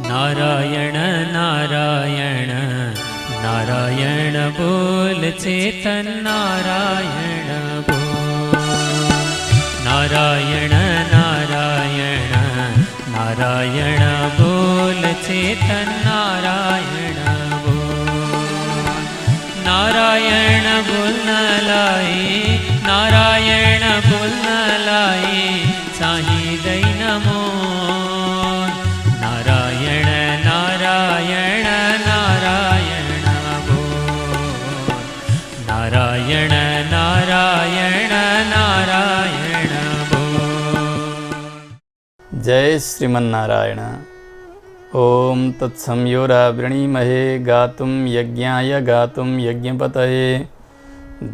नारायण नारायण नारायण बोल चेतन नारायण बोल। नारायण नारायण नारायण बोल चेतन नारायण बोल। नारायण बोल न लाई नारायण बोल न लाई साही दई नमो। नारायण नारायण नारायण बोल। नारायण नारायण नारायण बोल। जय श्रीमन्नारायण। ओम तत्सं यो वृणीमहे गातुं यज्ञाय गातुं यज्ञपतये।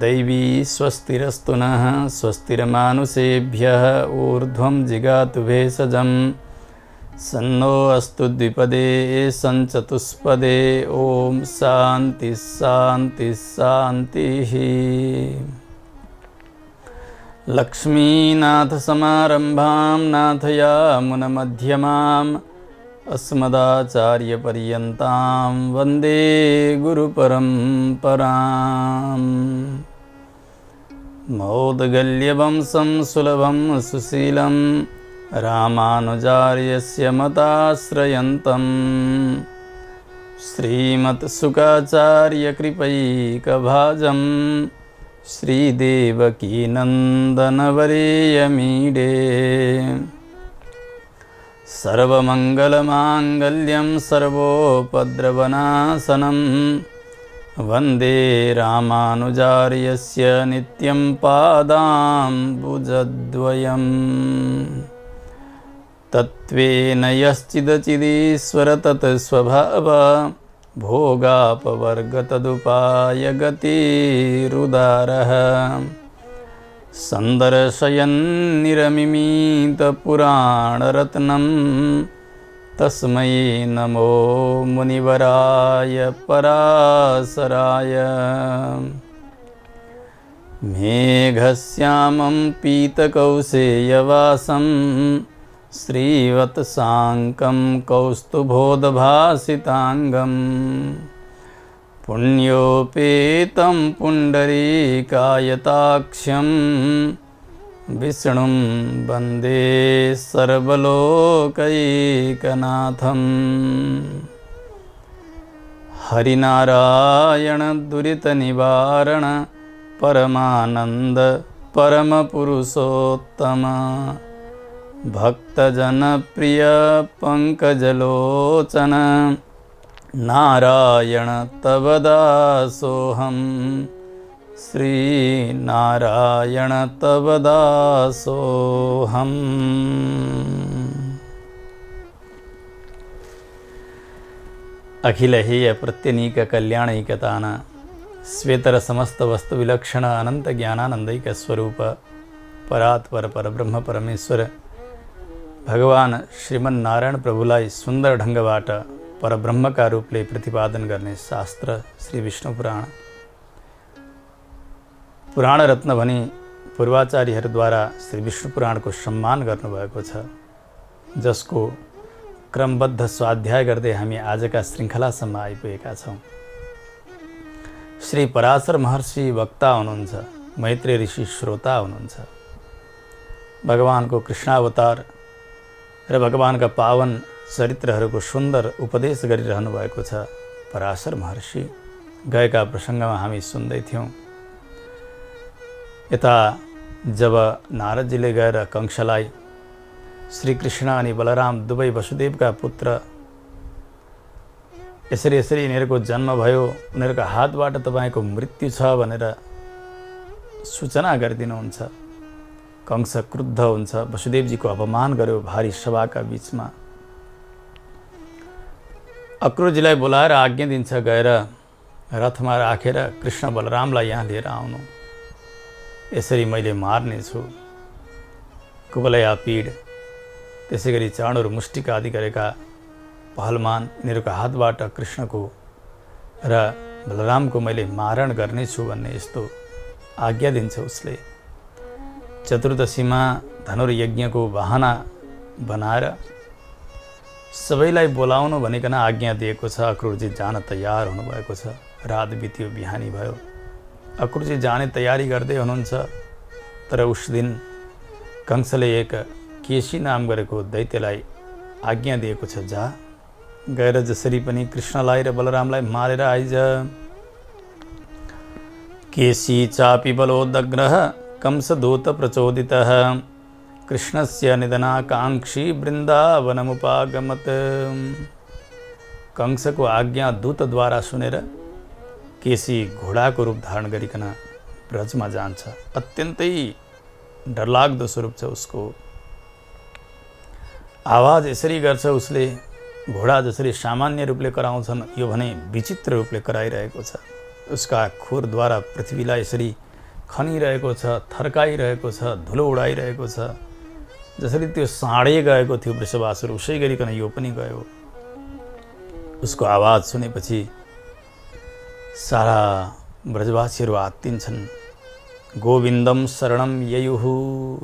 दैवी स्वस्तिरस्तु नः स्वस्तिर्मानुषेभ्यः ऊर्ध्वं जिगातु भेषजं। सन्नो अस्तु द्विपदे सञ्चतुष्पदे। ओम शांति शांति शांतिः। लक्ष्मीनाथ समारंभां नाथयामुनमध्यमाम् अस्मदाचार्यपर्यन्तां वन्दे गुरुपरम्पराम्। मौद्गल्यवंशं सुलभं सुशीलं रामानुजार्यस्य मताश्रयन्तं। श्रीमत्सुखाचार्यकृपैकभाजं श्रीदेवकीनन्दनवरेयमीडे। सर्वमङ्गलमाङ्गल्यं सर्वोपद्रवनाशनं वन्दे रामानुजार्यस्य नित्यं पादाम्बुजद्वयम्। तत्त्वेन यश्चिदचिदीश्वर तत्स्वभाव भोगापवर्गतदुपायगतिरुदारः। सन्दर्शयन्निरमिमीतपुराणरत्नं तस्मै नमो मुनिवराय पराशराय। मेघश्यामं पीतकौशेयवासं श्रीवत्साङ्कं कौस्तुभोदभासिताङ्गम्। पुण्योपेतं पुण्डरीकायताक्ष्यं विष्णुं वन्दे सर्वलोकैकनाथम्। हरिनारायण दुरितनिवारण परमानन्द परमपुरुषोत्तम। भक्तजनप्रिय पंकजलोचन नारायण तव दासोऽहं। श्री नारायण तव दासोऽहम्। अखिल हेय प्रत्यनीक कल्याणैकतान श्वेतर समस्त वस्तु विलक्षण अनंत ज्ञानानंदैक स्वरूप परात्पर परब्रह्म परमेश्वर भगवान श्रीमन्नारायण प्रभुलाई सुंदर ढंगबाट परब्रह्मका रूपले प्रतिपादन गर्ने शास्त्र श्री विष्णु पुराण। पुराण रत्न भनी पूर्वाचार्यहरूद्वारा श्री विष्णु पुराणको सम्मान गर्नुभएको छ, जसको क्रमबद्ध स्वाध्याय गर्दै हामी आजका श्रृङ्खलासम्म आइपुगेका छौँ। श्री पराशर महर्षि वक्ता हुनुहुन्छ, मैत्रेय ऋषि श्रोता हुनुहुन्छ। भगवानको कृष्णावतार र भगवानका पावन चरित्रहरूको सुन्दर उपदेश गरिरहनु भएको छ पराशर महर्षि। गएका प्रसङ्गमा हामी सुन्दै थियौँ, यता जब नारदजीले गएर कंसलाई श्री कृष्ण अनि बलराम दुवै वसुदेवका पुत्र यसरी यिनीहरूको जन्म भयो, उनीहरूको हातबाट तपाईँको मृत्यु छ भनेर सूचना गरिदिनुहुन्छ। कंस क्रुद्ध हुन्छ, वसुदेवजीको अपमान गर्यो भारी सभाका बीचमा। अक्रूरजीलाई बोलाएर आज्ञा दिन्छ, गएर रथमा राखेर कृष्ण बलरामलाई यहाँ लिएर आउनु, यसरी मैले मार्नेछु। कुवलया पीड त्यसै गरी चाणुर मुष्टिका आदि गरेका पहलमान यिनीहरूको हातबाट कृष्णको र बलरामको मैले मारण गर्नेछु भन्ने यस्तो आज्ञा दिन्छ उसले। चतुर्दशीमा धनुर्यज्ञको बहाना बनाएर सबैलाई बोलाउनु भनिकन आज्ञा दिएको छ। अक्रूरजी जान तयार हुनुभएको छ। रात बित्यो, बिहानी भयो। अक्रूरजी जाने तयारी गर्दै हुनुहुन्छ। तर उस दिन कंसले एक केसी नाम गरेको दैत्यलाई आज्ञा दिएको छ, जा गएर जसरी पनि कृष्णलाई र बलरामलाई मारेर आइज। केसी चापि बलोदग्रः कंसदूत प्रचोदितः कृष्णस्य निधनाकांक्षी वृन्दावनमुपागमत्। कंसको आज्ञा दूतद्वारा सुनेर केसी घोडाको रूप धारण गरिकन ब्रजमा जान्छ। अत्यन्तै डरलाग्दो स्वरूप छ उसको। आवाज यसरी गर्छ उसले, घोडा जसरी सामान्य रूपले कराउँछन् यो भने विचित्र रूपले कराइरहेको छ। उसका खुरद्वारा पृथ्वीलाई यसरी खनिरहेको छ, थर्काइरहेको छ, धुलो उडाइरहेको छ। जसरी त्यो साँडे गएको थियो वृषभासुर, उसै गरिकन यो पनि गयो। उसको आवाज सुनेपछि सारा ब्रजवासीहरू आत्तिन्छन्। गोविन्दम शरणम ययुहु,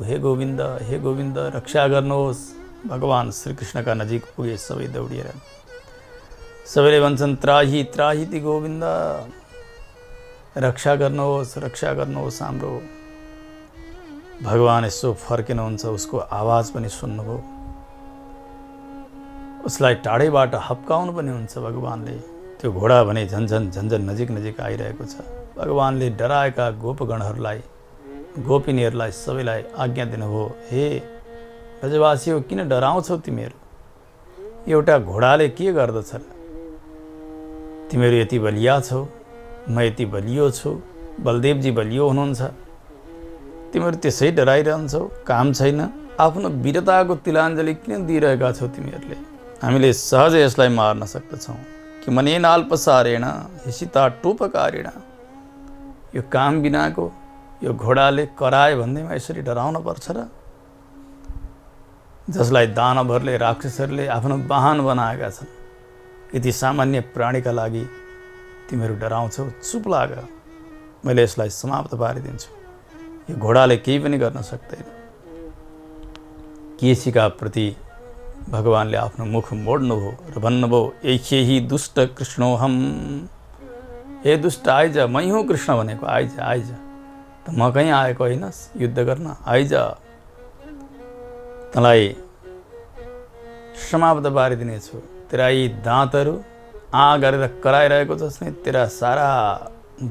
हे गोविन्द रक्षा गर्नुहोस्। भगवान श्रीकृष्णका नजिक पुगे सबै दौडिएर। सबैले भन्छन् त्राही त्राही ती गोविन्द, रक्षा गर्नुहोस् हाम्रो। भगवान यसो फर्किनुहुन्छ, उसको आवाज पनि सुन्नुभयो। उसलाई टाढैबाट हप्काउनु पनि हुन्छ भगवानले। त्यो घोडा भने झन्झन नजिक आइरहेको छ। भगवानले डराएका गोपगणहरूलाई, गोपिनीहरूलाई सबैलाई आज्ञा दिनुभयो, हे ब्रजवासीहरू किन डराउँछौ तिमीहरू? एउटा घोडाले के गर्दछ र? तिमीहरू यति बलिया छौ, म यति बलियो छु, बलदेवजी बलियो हुनुहुन्छ, तिमीहरू त्यसै डराइरहन्छौ? काम छैन? आफ्नो वीरताको तिलाञ्जली किन दिइरहेका छौ तिमीहरूले? हामीले सहजै यसलाई मार्न सक्दछौँ। कि मनेन अल्पसारेण हिसिता टोपकारेण। यो काम बिनाको यो घोडाले कराए भन्दैमा यसरी डराउन पर्छ र? जसलाई दानवहरूले, राक्षसहरूले आफ्नो वाहन बनाएका छन्, यति सामान्य प्राणीका लागि तिमीहरू डराउँछौ? चुप लाग, मैले यसलाई समाप्त पारिदिन्छु। यो घोडाले केही पनि गर्न सक्दैन। केसीका प्रति भगवानले आफ्नो मुख मोड्नुभयो र भन्नुभयो, एखेही दुष्ट कृष्णोहम। हे दुष्ट आइज, मै हुँ कृष्ण भनेको, आइज। त म कहीँ आएको होइनस् युद्ध गर्न, आइज। तँलाई समाप्त पारिदिनेछु। तेरा यी दाँतहरू गरेर कराइरहेको छस् नि, तेरा सारा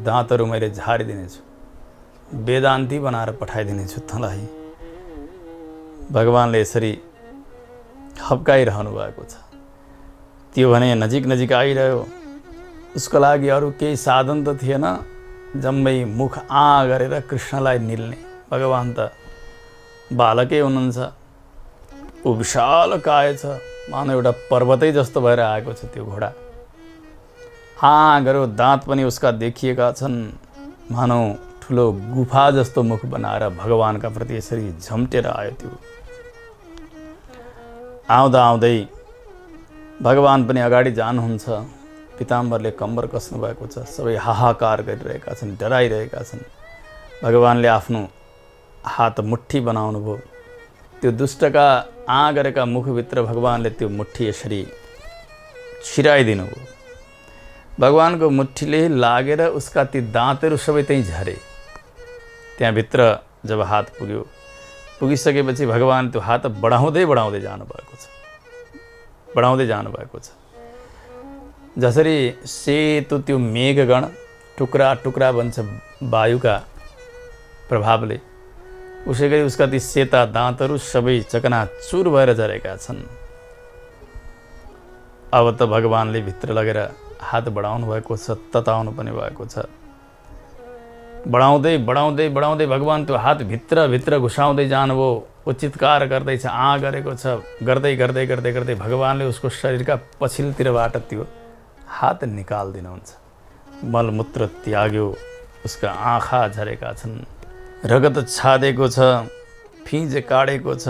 दाँतहरू मैले झारिदिनेछु, वेदान्ती बनाएर पठाइदिनेछु तँलाई। भगवानले यसरी हप्काइरहनु भएको छ। त्यो भने नजिक आइरह्यो। उसको लागि अरू केही साधन त थिएन, जम्मै मुख गरेर कृष्णलाई निल्ने। भगवान त बालकै हुनुहुन्छ। ऊ विशाल काय छ, मानव एउटा पर्वतै जस्तो भएर आएको छ त्यो घोडा। गरो दाँत पनि उसका देखिएका छन्, मानव ठुलो गुफा जस्तो मुख बनाएर भगवानका प्रति यसरी झम्टेर आयो। त्यो आउँदै भगवान पनि अगाडि जानुहुन्छ। पिताम्बरले कम्बर कस्नु भएको छ। सबै हाहाकार गरिरहेका छन्, डराइरहेका छन्। भगवानले आफ्नो हात मुट्ठी बनाउनु भयो। त्यो दुष्टका गरेका मुखभित्र भगवानले त्यो मुट्ठी यसरी छिराइदिनु भयो। भगवानको मुट्ठीले लागेर उसका ती दाँतहरू सबै त्यहीँ झरे। त्यहाँभित्र जब हात पुगिसकेपछि भगवान त्यो हात बढाउँदै जानुभएको छ। जसरी सेतो त्यो मेघगण टुक्रा बन्छ वायुका प्रभावले, उसै गरी उसका ती सेता दाँतहरू सबै चकनाचुर भएर झरेका छन्। अब त भगवानले भित्र लगेर हात बढाउनु भएको छ, तताउनु पनि भएको छ। बढाउँदै भगवान त्यो हात भित्र घुसाउँदै जानुभयो। ऊ चित्कार गर्दैछ, गरेको छ। गर्दै भगवानले उसको शरीरका पछिल्लोतिरबाट त्यो हात निकालिदिनुहुन्छ। मलमूत्र त्याग्यो, उसका आँखा झरेका छन्, रगत छादेको छ, फिँज काटेको छ।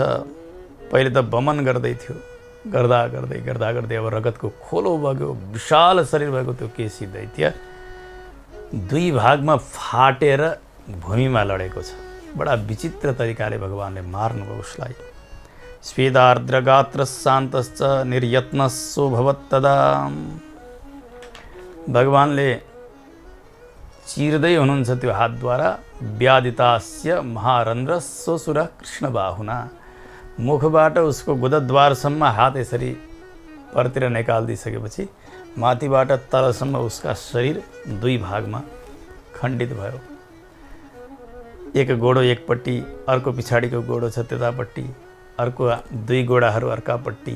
पहिले त बमन गर्दै थियो, गर्दा अब रगतको खोलो बग्यो। विशाल शरीर भएको त्यो केसी दैत्य दुई भागमा फाटेर भूमिमा लडेको छ। बडा विचित्र तरिकाले भगवानले मार्नुभयो उसलाई। स्वेदार्द्रगात्रशान्तश्च निर्यत्नस्सो भवत्तदा। भगवानले चिर्दै हुनुहुन्छ त्यो हातद्वारा। व्यादितास्य महारन्ध्रस्वसुर कृष्ण बाहुना। मुखबाट उसको गुदद्वारसम्म हात यसरी परतिर निकालिदिइसकेपछि माथिबाट तलसम्म उसका शरीर दुई भागमा खण्डित भयो। एक गोडो एकपट्टि, अर्को पछाडिको गोडो छ त्यतापट्टि, अर्को दुई गोडाहरू अर्कापट्टि।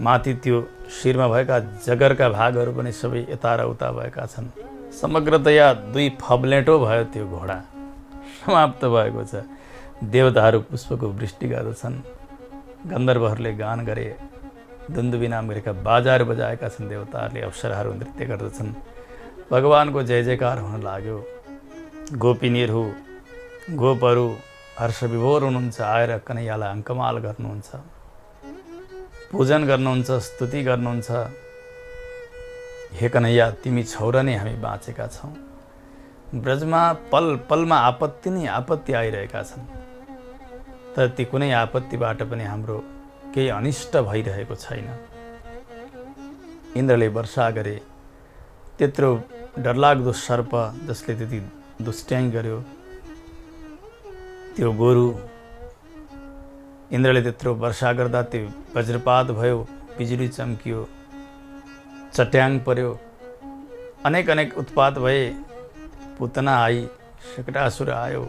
माथि त्यो शिरमा भएका जगरका भागहरू पनि सबै यता र उता भएका छन्। समग्रतया दुई फब्लेटो भयो त्यो घोडा, समाप्त भएको छ। देवताहरू पुष्पको वृष्टि गर्दछन्, गन्धर्वहरूले गान गरे, दुन्दुबी नाम गरेका बाजाहरू बजाएका छन् देवताहरूले, अप्सराहरू नृत्य गर्दछन्। भगवानको जय जयकार हुन लाग्यो। गोपिनीहरू गोपहरू हर्षविभोर हुनुहुन्छ, आएर कन्हैयालाई अङ्कमाल गर्नुहुन्छ, पूजन गर्नुहुन्छ, स्तुति गर्नुहुन्छ। हे कन्हैया, तिमी छौ र नै हामी बाँचेका छौँ। ब्रजमा पल पलमा आपत्ति नै आपत्ति आइरहेका छन्, तर ती कुनै आपत्तिबाट पनि हाम्रो केही अनिष्ट भइरहेको छैन। इन्द्रले वर्षा गरे, त्यत्रो डरलाग्दो सर्प जसले त्यति दुष्ट्याइ गर्यो, त्यो गोरु, इन्द्रले त्यत्रो वर्षा गर्दा त्यो वज्रपात भयो, बिजुली चम्कियो, चट्याङ पर्यो, अनेक अनेक उत्पात भए। पुतना आई, शकटासुर आयो,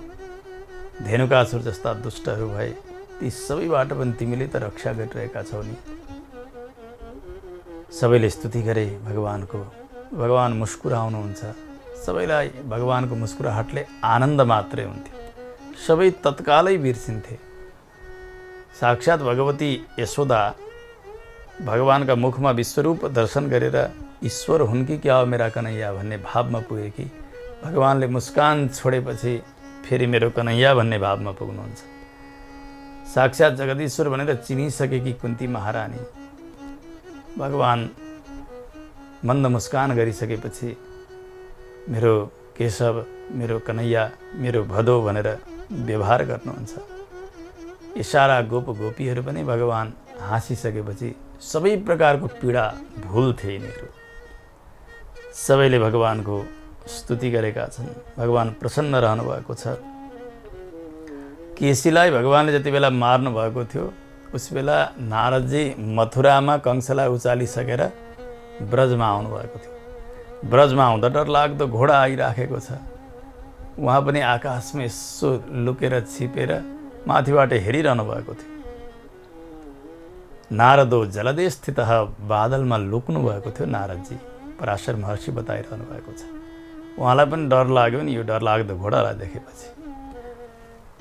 धेनुकासुर जस्ता दुष्टहरू भए। ती सबैबाट पनि तिमीले त रक्षा गरिरहेका छौ नि। सबैले स्तुति गरे भगवानको। भगवान मुस्कुराउनुहुन्छ। सबैलाई भगवानको मुस्कुराहटले आनन्द मात्रै हुन्थ्यो। सबै तत्कालै बिर्सिन्थे। साक्षात् भगवती यशोदा भगवानका मुखमा विश्वरूप दर्शन गरेर ईश्वर हुन् कि क्या हो मेरा कन्हैया भन्ने भावमा पुगे कि भगवानले मुस्कान छोडेपछि फेरि मेरो कन्हैया भन्ने भावमा पुग्नुहुन्छ। साक्षात् जगदीश्वर भनेर चिनिसकेकी कुन्ती महारानी भगवान मन्द मुस्कान गरिसकेपछि मेरो केशव, मेरो कन्हैया, मेरो भदो भनेर व्यवहार गर्नुहुन्छ। इशारा गोप गोपीहरू पनि भगवान हाँसिसकेपछि सबै प्रकारको पीडा भुल्थे यिनीहरू। सबैले भगवानको स्तुति गरेका छन्। भगवान प्रसन्न रहनु भएको छ। केसीलाई भगवानले जति बेला मार्नु भएको थियो उस बेला नारदजी मथुरामा कंसलाई उचालिसकेर ब्रजमा आउनु भएको थियो। ब्रजमा आउँदा डरलाग्दो घोडा आइराखेको छ। उहाँ पनि आकाशमा यसो लुकेर छिपेर माथिबाट हेरिरहनु भएको थियो। नारदो जलदे स्थित, बादलमा लुक्नु भएको थियो नारदजी, पराशर महर्षि बताइरहनु भएको छ। उहाँलाई पनि डर लाग्यो नि यो डरलाग्दो घोडालाई देखेपछि।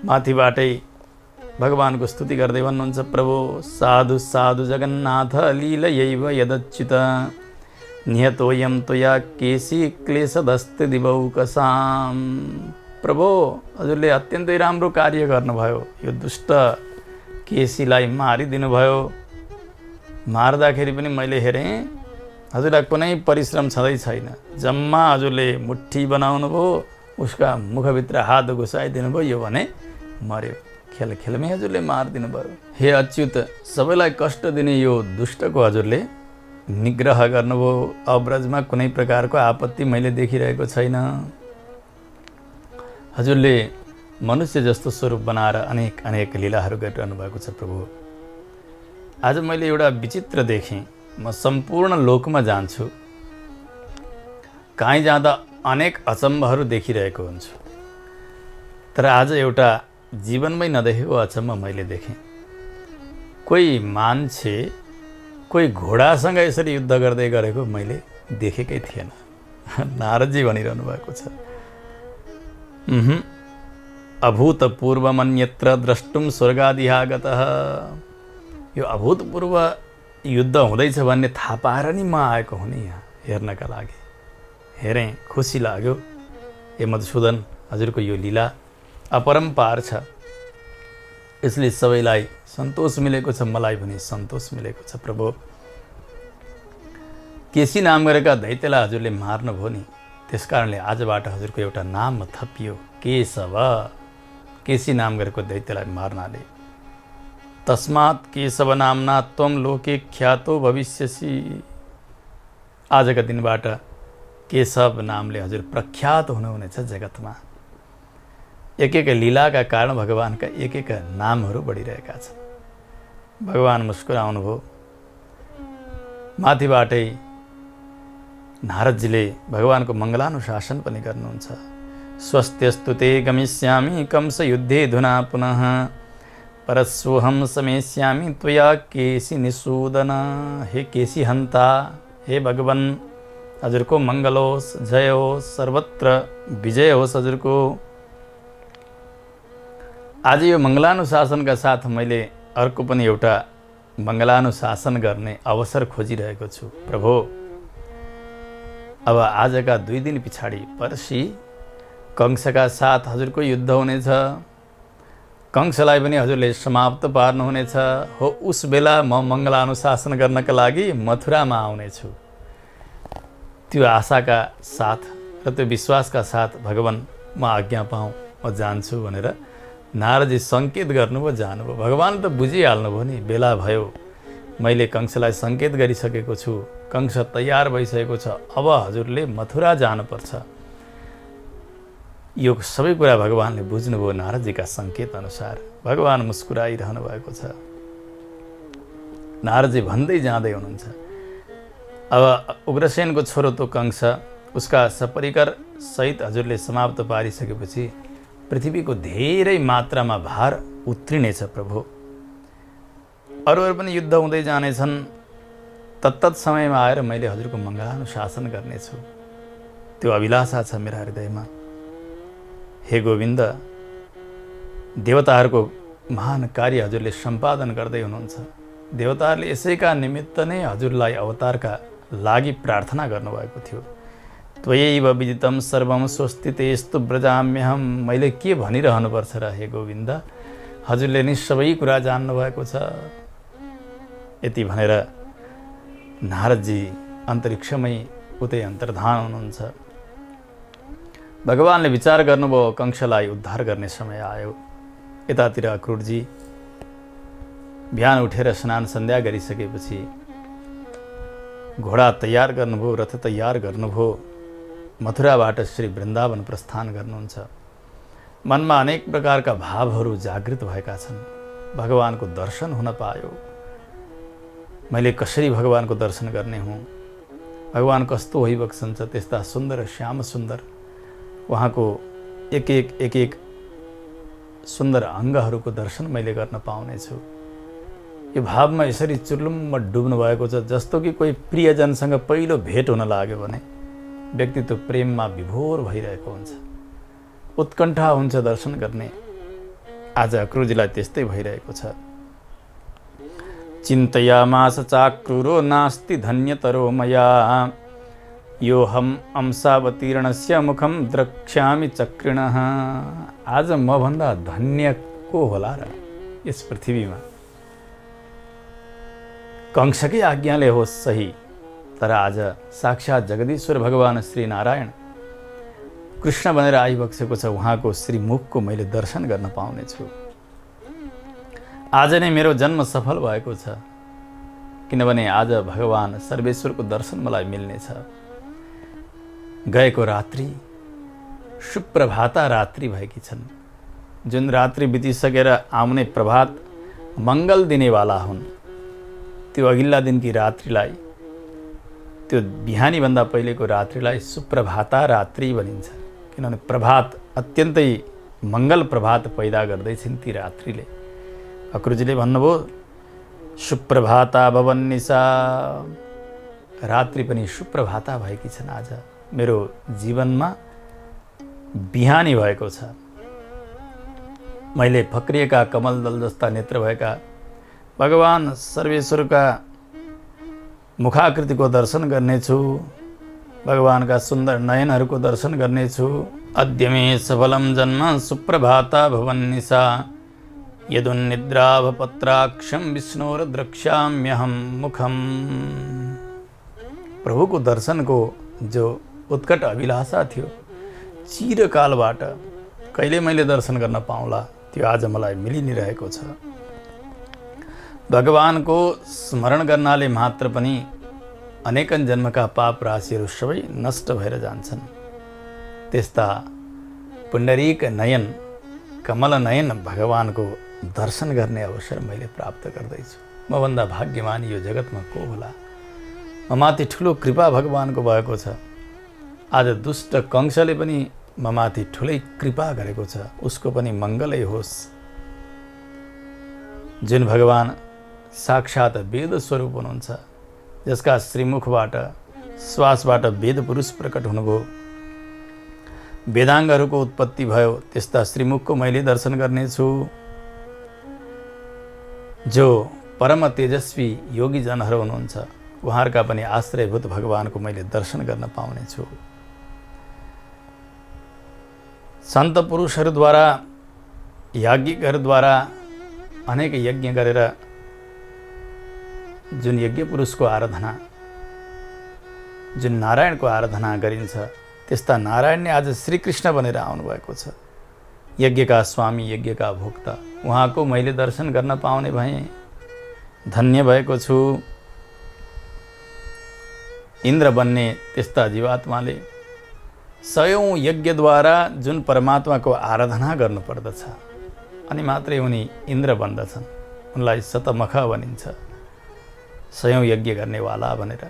माथिबाटै भगवानको स्तुति गर्दै भन्नुहुन्छ, प्रभो साधु साधु जगन्नाथ लीलयैव यदच्युत निहतोयम त्वया केसी क्लेशदस्ते दिवौकसाम। प्रभो, हजुरले अत्यन्तै राम्रो कार्य गर्नुभयो। यो दुष्ट केसीलाई मारिदिनु भयो। मार्दाखेरि पनि मैले हेरेँ हजुरलाई कुनै परिश्रम छँदै छैन। जम्मा हजुरले मुट्ठी बनाउनु भयो, उसका मुखभित्र हात घुसाइदिनु भयो, यो भने मर्यो। खेल खेलमै हजुरले मारिदिनु भयो। हे अच्युत, सबैलाई कष्ट दिने यो दुष्टको हजुरले निग्रह गर्नुभयो। अब्रजमा कुनै प्रकारको आपत्ति मैले देखिरहेको छैन। हजुरले मनुष्य जस्तो स्वरूप बनाएर अनेक अनेक लीलाहरू गरिरहनु भएको छ प्रभु। आज मैले एउटा विचित्र देखेँ। म सम्पूर्ण लोकमा जान्छु, कहीँ जाँदा अनेक अचम्महरू देखिरहेको हुन्छु, तर आज एउटा जीवनमै नदेखेको अचम्म मैले देखेँ। कोही मान्छे कोही घोडासँग यसरी युद्ध गर्दै गरेको मैले देखेकै थिएन। नारदजी भनिरहनु भएको छ, अभूतपूर्वमन्यत्र द्रष्टुम स्वर्गादिहागतः। यो अभूतपूर्व युद्ध हुँदैछ भन्ने थाहा पाएर नि म आएको हुँ नि यहाँ हेर्नका लागि। हेरेँ, खुसी लाग्यो। हे मधुसूदन, हजुरको यो लीला अपरम्पार छ। यसले सबैलाई सन्तोष मिलेको छ, मलाई पनि सन्तोष मिलेको छ प्रभु। केसी नाम गरेका दैत्यलाई हजुरले मार्नुभयो नि, त्यसकारणले आजबाट हजुरको एउटा नाम थपियो, केशव। केसी नाम गरेको दैत्यलाई मार्नाले तस्मात् केशव नामना त्वं लोके ख्यातो भविष्यसि। आजका दिनबाट केशव नामले हजुर प्रख्यात हुनुहुनेछ जगतमा। एक एक लीलाका कारण भगवानका एक एक नामहरू बढिरहेका छन्। भगवान मुस्कुराउनु भयो। माथिबाटै नारदजीले भगवानको मङ्गलानुशासन पनि गर्नुहुन्छ। स्वस्त्यस्तु ते गमिष्यामि कंस युद्धे धुना पुनः परस्वहं समेष्यामि त्वया केसी निषूदन। हे केसी हन्ता, हे भगवान, हजुरको मङ्गल होस्, जय होस्, सर्वत्र विजय होस् हजुरको। आज यो मङ्गलानुशासनका साथ मैले अर्को पनि एउटा मङ्गलानुशासन गर्ने अवसर खोजिरहेको छु। प्रभु, अब आजका 2 दिन पछाडि पर्सि कंसका साथ हजुरको युद्ध हुनेछ। कंसलाई पनि हजुरले समाप्त पार्नुहुनेछ। हो, उस बेला म मङ्गलानुशासन गर्नका लागि मथुरामा आउनेछु। त्यो आशाका साथ र त्यो विश्वासका साथ भगवान म आज्ञा पाऊँ, म जान्छु भनेर नारदजी सङ्केत गर्नुभयो, जानुभयो। भगवान त बुझिहाल्नुभयो नि, बेला भयो, मैले कंसलाई सङ्केत गरिसकेको छु, कंस तयार भइसकेको छ, अब हजुरले मथुरा जानुपर्छ। यो सबै कुरा भगवानले बुझ्नुभयो नारदजीका सङ्केत अनुसार। भगवान मुस्कुराइरहनु भएको छ। नारदजी भन्दै जाँदै हुनुहुन्छ, अब उग्रसेनको छोरो तो कंस, उसका सपरिकर सहित हजुरले समाप्त पारिसकेपछि पृथ्वीको धेरै मात्रामा भार उत्रिनेछ प्रभु। अरूहरू पनि युद्ध हुँदै जानेछन्। तत्तत समयमा आएर मैले हजुरको मङ्गलानुशासन गर्नेछु, त्यो अभिलाषा छ मेरा हृदयमा। हे गोविन्द, देवताहरूको महान कार्य हजुरले सम्पादन गर्दै हुनुहुन्छ। देवताहरूले यसैका निमित्त नै हजुरलाई अवतारका लागि प्रार्थना गर्नुभएको थियो। त्वयैव विदितं सर्वं स्वस्ति तेस्तु व्रजाम्यहं। मैले के भनिरहनुपर्छ र हे गोविन्द, हजुरले नि सबै कुरा जान्नुभएको छ। यति भनेर नारदजी अन्तरिक्षमै उतै अन्तर्धान हुनुहुन्छ। भगवानले विचार गर्नुभयो, कंसलाई उद्धार गर्ने समय आयो। यतातिर अक्रूरजी बिहान उठेर स्नान सन्ध्या गरिसकेपछि घोडा तयार गर्नुभयो, रथ तयार गर्नुभयो, मथुराबाट श्री वृन्दावन प्रस्थान गर्नुहुन्छ। मनमा अनेक प्रकारका भावहरू जागृत भएका छन्। भगवानको दर्शन हुन पायो। मैले कसरी भगवानको दर्शन गर्ने हुँ? भगवान कस्तो होइबक्सन्छ, त्यस्ता सुन्दर श्याम सुन्दर उहाँको एक एक सुन्दर अङ्गहरूको दर्शन मैले गर्न पाउनेछु। यो भावमा यसरी चुर्लुम्म डुब्नु भएको छ, जस्तो कि कोही प्रियजनसँग पहिलो भेट हुन लाग्यो भने व्यक्तित्व प्रेममा विभोर भइरहेको हुन्छ, उत्कण्ठा हुन्छ दर्शन गर्ने। आज अक्रूरजीलाई त्यस्तै भइरहेको छ। चिन्तयामास चाक्रूरो नास्ति धन्यतरो मया, योऽहम् अंशावतीर्णस्य मुखं द्रक्ष्यामि चक्रिणः। आज मभन्दा धन्य को होला र यस पृथ्वीमा? कंसकै आज्ञाले होस् सही, तर आज साक्षात् जगदीश्वर भगवान श्री नारायण कृष्ण बनेर आइबक्सेको छ। उहाँको श्रीमुखको मैले दर्शन गर्न पाउनेछु। आज नै मेरो जन्म सफल भएको छ, किनभने आज भगवान सर्वेश्वरको दर्शन मलाई मिल्नेछ। गएको रात्रि सुप्रभाता रात्रि भएकी छन्। जुन रात्रि बितिसकेर आउने प्रभात मङ्गल दिनेवाला हुन्, त्यो अघिल्ला दिनकी रात्रिलाई, त्यो बिहानीभन्दा पहिलेको रात्रिलाई सुप्रभाता रात्रि भनिन्छ। किनभने प्रभात अत्यन्तै मङ्गल प्रभात पैदा गर्दैछन् ती रात्रिले। अक्रूरजीले भन्नुभयो, सुप्रभाता भवन्निसा। रात्रि पनि सुप्रभाता भएकी छन्। आज मेरो जीवनमा बिहानी भएको छ। मैले फक्रिएका कमलदल जस्ता नेत्र भएका भगवान सर्वेश्वरका मुखाकृतिको दर्शन गर्नेछु। भगवानका सुन्दर नयनहरूको दर्शन गर्नेछु। अद्य मे सफलम जन्म सुप्रभाता भवन्निसा, यदुन्निद्राभपत्राक्षं विष्णोर द्रक्ष्याम्यहं मुखम। प्रभुको दर्शनको जो उत्कट अभिलाषा थियो, चिरकालबाट कहिले मैले दर्शन गर्न पाउँला, त्यो आज मलाई मिलि नै रहेको छ। भगवानको स्मरण गर्नाले मात्र पनि अनेकन जन्मका पाप राशिहरू सबै नष्ट भएर जान्छन्। त्यस्ता पुण्डरीक नयन कमल नयन भगवानको दर्शन गर्ने अवसर मैले प्राप्त गर्दैछु। मभन्दा भाग्यमान यो जगतमा को होला? ममाथि ठुलो कृपा भगवानको भएको छ। आज दुष्ट कंसले पनि ममाथि ठुलै कृपा गरेको छ। उसको पनि मङ्गलै होस्। जुन भगवान साक्षात वेद स्वरूप हुनुहुन्छ, जसका श्रीमुखबाट श्वासबाट वेद पुरुष प्रकट हुनुभयो, वेदाङ्गहरूको उत्पत्ति भयो, त्यस्ता श्रीमुखको मैले दर्शन गर्नेछु। जो परम तेजस्वी योगी जनहरू हुनुहुन्छ, उहाँहरूका पनि आश्रयभूत भगवानको मैले दर्शन गर्न पाउनेछु। सन्त पुरुषहरूद्वारा याज्ञिकहरूद्वारा अनेक यज्ञ गरेर जुन यज्ञ पुरुषको आराधना, जुन नारायणको आराधना गरिन्छ, त्यस्ता नारायण नै आज श्रीकृष्ण बनेर आउनुभएको छ। यज्ञका स्वामी, यज्ञका भोक्ता, उहाँको मैले दर्शन गर्न पाउने भएँ धन्य भएको छु। इन्द्र बन्ने त्यस्ता जीवात्माले सयौँ यज्ञद्वारा जुन परमात्माको आराधना गर्नुपर्दछ, अनि मात्रै उनी इन्द्र बन्दछन्। उनलाई शतमुख भनिन्छ, सयौँ यज्ञ गर्नेवाला भनेर।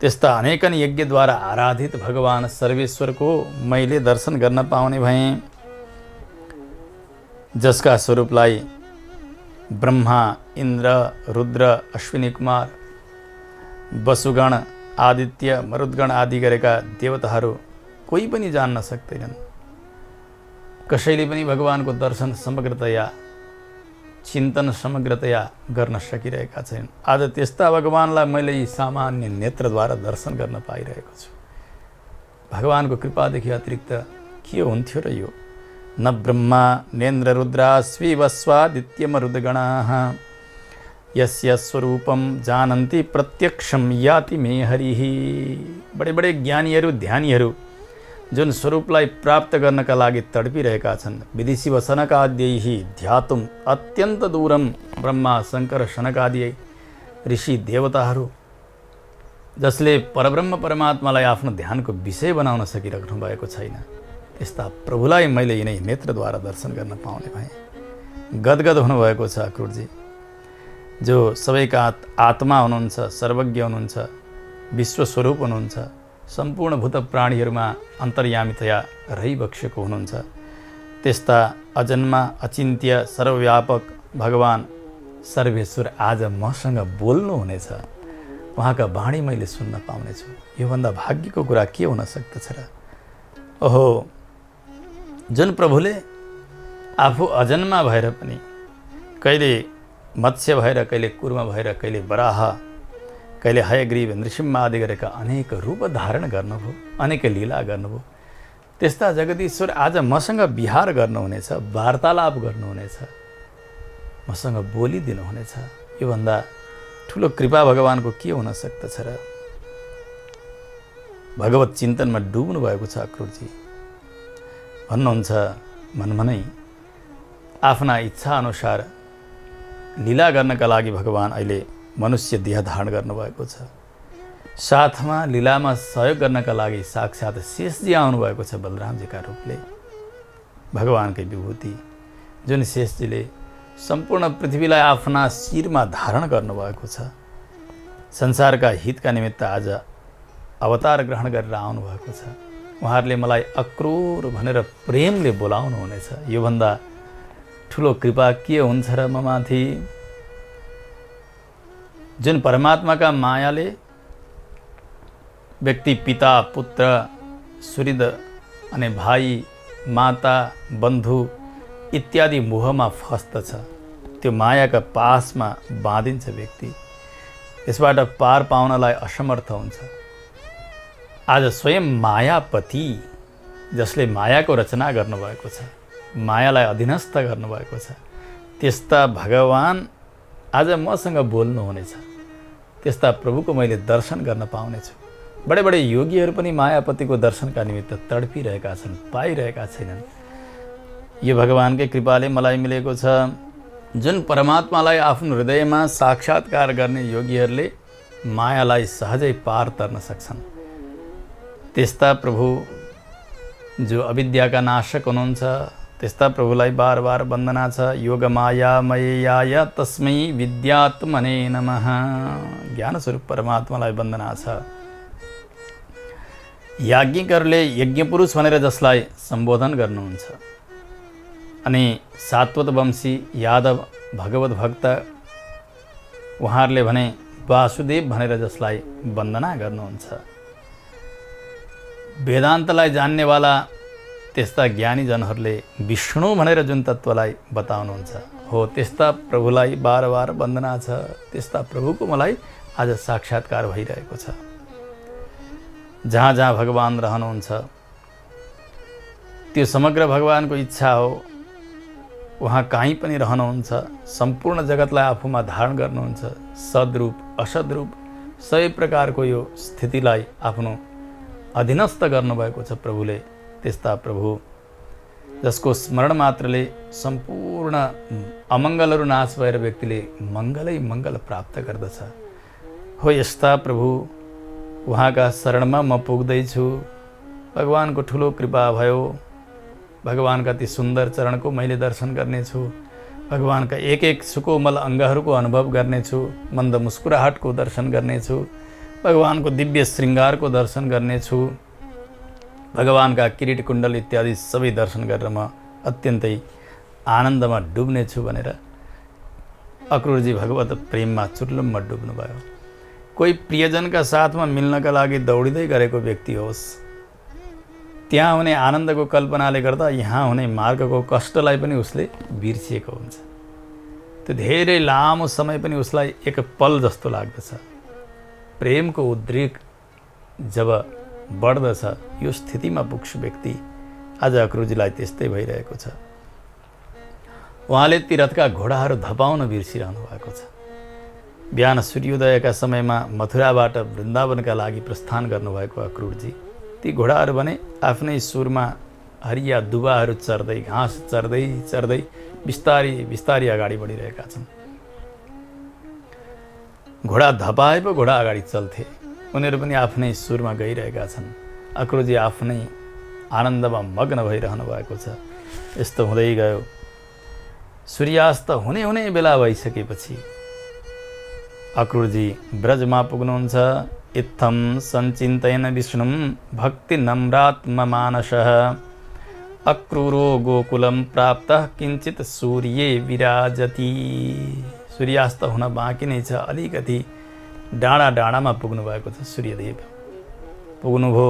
त्यस्ता अनेकन यज्ञद्वारा आराधित भगवान सर्वेश्वरको मैले दर्शन गर्न पाउने भएँ, जसका स्वरूपलाई ब्रह्मा, इन्द्र, रुद्र, अश्विनी कुमार, वसुगण, आदित्य, मरुद्गण आदि गरेका देवताहरू कोही पनि जान्न सक्दैनन्। कसैले पनि भगवानको दर्शन समग्रतया, चिन्तन समग्रतया गर्न सकिरहेका छैनन्। आज त्यस्ता भगवानलाई मैले यी सामान्य नेत्रद्वारा दर्शन गर्न पाइरहेको छु। भगवानको कृपादेखि अतिरिक्त के हुन्थ्यो र यो? न ब्रह्मा नेन्द्र रुद्रास्वि वस्वादित्यमरुद्गणाः यस्य स्वरूपम जानन्ति प्रत्यक्षम याति मे हरिः। बडे बडे ज्ञानीहरू, ध्यानीहरू जुन स्वरूपलाई प्राप्त गर्नका लागि तडपिरहेका छन्, विदेशी वसनकाद्यैः ध्यातुम अत्यन्त दूरम, ब्रह्मा, शङ्कर, शनकादि ऋषि देवताहरू जसले परब्रह्म परमात्मालाई आफ्नो ध्यानको विषय बनाउन सकिराख्नु भएको छैन, त्यस्ता प्रभुलाई मैले यिनै नेत्रद्वारा दर्शन गर्न पाउने भएँ। गदगद हुनुभएको छ अक्रूरजी, जो सबैका आत्मा हुनुहुन्छ, सर्वज्ञ हुनुहुन्छ, विश्वस्वरूप हुनुहुन्छ, सम्पूर्ण भूत प्राणीहरूमा अन्तर्यामितया रहिबक्सेको हुनुहुन्छ। त्यस्ता अजन्मा, अचिन्त्य, सर्वव्यापक भगवान सर्वेश्वर आज मसँग बोल्नुहुनेछ। उहाँका वाणी मैले सुन्न पाउनेछु। योभन्दा भाग्यको कुरा के हुन सक्दछ र? ओहो, जुन प्रभुले आफू अजन्मा भएर पनि कहिले मत्स्य भएर, कहिले कुर्म भएर, कहिले वराह, कहिले हयग्रीव, नृसिंह आदि गरेका अनेक रूप धारण गर्नुभयो, अनेक लीला गर्नुभयो। त्यस्ता जगदीश्वर आज मसँग विहार गर्नुहुनेछ, वार्तालाप गर्नुहुनेछ, मसँग बोलिदिनुहुनेछ। योभन्दा ठुलो कृपा भगवानको के हुन सक्दछ र? भगवत चिन्तनमा डुब्नु भएको छ अक्रूरजी। भन्नुहुन्छ मनमनै आफ्ना इच्छा अनुसार लीला गर्नका लागि भगवान अहिले मनुष्य देह धारण गर्नुभएको छ। साथमा लीलामा सहयोग गर्नका लागि साक्षात शेषजी आउनुभएको छ बलरामजीका रूपले। भगवानकै विभूति जुन शेषजीले सम्पूर्ण पृथ्वीलाई आफ्ना शिरमा धारण गर्नुभएको छ, संसारका हितका निमित्त आज अवतार ग्रहण गरेर आउनुभएको छ। उहाँहरूले मलाई अक्रूर भनेर प्रेमले बोलाउनु हुनेछ। योभन्दा ठुलो कृपा के हुन्छ र ममाथि? जुन परमात्माका मायाले व्यक्ति पिता, पुत्र, सुहृद अनि भाइ, माता, बन्धु इत्यादि मोहमा फस्दछ, त्यो मायाका पासमा बाँधिन्छ व्यक्ति, यसबाट पार पाउनलाई असमर्थ हुन्छ। आज स्वयं मायापति जसले मायाको रचना गर्नुभएको छ, मायालाई अधीनस्थ गर्नुभएको छ, त्यस्ता भगवान आज मसँग बोल्नुहुनेछ। त्यस्ता प्रभुको मैले दर्शन गर्न पाउनेछु। बडे बडे योगीहरू पनि मायापतिको दर्शनका निमित्त तडपिरहेका छन्, पाइरहेका छैनन्। यो भगवानकै कृपाले मलाई मिलेको छ। जुन परमात्मालाई आफ्नो हृदयमा साक्षात्कार गर्ने योगीहरूले मायालाई सहजै पार तर्न सक्छन्। त्यस्ता प्रभु जो अविद्याका नाशक हुनुहुन्छ, त्यस्ता प्रभुलाई बार बार वन्दना छ। योग माया मययाय तस्मै विद्यात्मने नमः। ज्ञानस्वरूप परमात्मालाई वन्दना छ। याज्ञिकहरूले यज्ञपुरुष भनेर जसलाई सम्बोधन गर्नुहुन्छ अनि सात्वत वंशी यादव भगवत भक्त उहाँहरूले भने वासुदेव भनेर जसलाई वन्दना गर्नुहुन्छ। वेदान्तलाई जान्नेवाला त्यस्ता ज्ञानीजनहरूले विष्णु भनेर जुन तत्त्वलाई बताउनुहुन्छ हो, त्यस्ता प्रभुलाई बार बार वन्दना छ। त्यस्ता प्रभुको मलाई आज साक्षात्कार भइरहेको छ। जहाँ जहाँ भगवान रहनुहुन्छ त्यो समग्र भगवानको इच्छा हो। उहाँ कहीँ पनि रहनुहुन्छ, सम्पूर्ण जगतलाई आफूमा धारण गर्नुहुन्छ। सद्रूप असद्रूप सबै प्रकारको यो स्थितिलाई आफ्नो अधीनस्थ गर्नुभएको छ प्रभुले। त्यस्ता प्रभु जसको स्मरण मात्रले सम्पूर्ण अमङ्गलहरू नाश भएर व्यक्तिले मङ्गलै मङ्गल प्राप्त गर्दछ हो। यस्ता प्रभु उहाँका शरणमा म पुग्दैछु। भगवानको ठुलो कृपा भयो। भगवानका ती सुन्दर चरणको मैले दर्शन गर्नेछु। भगवानका एक एक सुकोमल अङ्गहरूको अनुभव गर्नेछु। मन्द मुस्कुराहटको दर्शन गर्नेछु। भगवानको दिव्य श्रृङ्गारको दर्शन गर्नेछु। भगवानका किरीट कुण्डल इत्यादि सबै दर्शन गरेर म अत्यन्तै आनन्दमा डुब्नेछु भनेर अक्रूरजी भगवत प्रेममा चुर्लुम्म डुब्नुभयो। कोही प्रियजनका साथमा मिल्नका लागि दौडिँदै गरेको व्यक्ति होस्, त्यहाँ हुने आनन्दको कल्पनाले गर्दा यहाँ हुने मार्गको कष्टलाई पनि उसले बिर्सिएको हुन्छ। त्यो धेरै लामो समय पनि उसलाई एक पल जस्तो लाग्दछ। प्रेमको उद्रेक जब बढ्दछ यो स्थितिमा पुग्छ व्यक्ति। आज अक्रूरजीलाई त्यस्तै भइरहेको छ। उहाँले ती रथका घोडाहरू धपाउन बिर्सिरहनु भएको छ। बिहान सूर्योदयका समयमा मथुराबाट वृन्दावनका लागि प्रस्थान गर्नुभएको अक्रूरजी ती घोडाहरू भने आफ्नै सुरमा हरिया दुबाहरू चर्दै घाँस चर्दै चर्दै बिस्तारी बिस्तारी अगाडि बढिरहेका छन्। घोडा धपाए पो घोडा अगाडि चल्थे। उनीहरू पनि आफ्नै सुरमा गइरहेका छन्। अक्रूरजी आफ्नै आनन्दमा मग्न भइरहनु भएको छ। यस्तो हुँदै गयो। सूर्यास्त हुने हुने बेला भइसकेपछि अक्रूरजी ब्रजमा पुग्नुहुन्छ। इत्थं सञ्चिन्तयन् विष्णुं भक्ति नम्रात्म मानसः अक्रूरो गोकुलं प्राप्तः किञ्चित् सूर्ये विराजति। सूर्यास्त हुन बाँकी नै छ। अलिकति डाँडा डाँडामा पुग्नु भएको छ। सूर्यदेव पुग्नुभयो।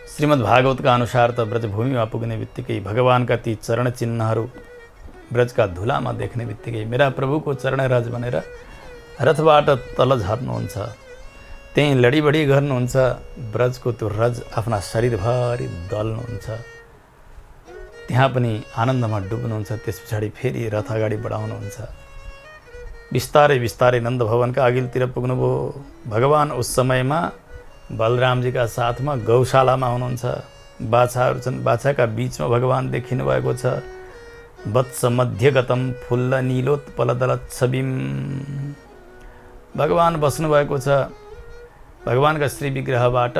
श्रीमद् भागवतका अनुसार त ब्रजभूमिमा पुग्ने बित्तिकै भगवानका ती चरण चिन्हहरू ब्रजका धुलामा देख्ने बित्तिकै मेरा प्रभुको चरण रज भनेर रथबाट तल झर्नुहुन्छ। त्यहीँ लडीबडी गर्नुहुन्छ। ब्रजको त्यो रज आफ्ना शरीरभरि दल्नुहुन्छ। त्यहाँ पनि आनन्दमा डुब्नुहुन्छ। त्यस पछाडि फेरि रथ अगाडि बढाउनुहुन्छ। बिस्तारै बिस्तारै नन्द भवनका अघिल्तिर पुग्नुभयो। भगवान उस समयमा बलरामजीका साथमा गौशालामा हुनुहुन्छ। बाछाहरू छन्। बाछाका बिचमा भगवान देखिनु भएको छ। वत्स मध्यगतम फुल्ल नीलोत्पलदलच्छविम भगवान बस्नुभएको छ। भगवानका श्री विग्रहबाट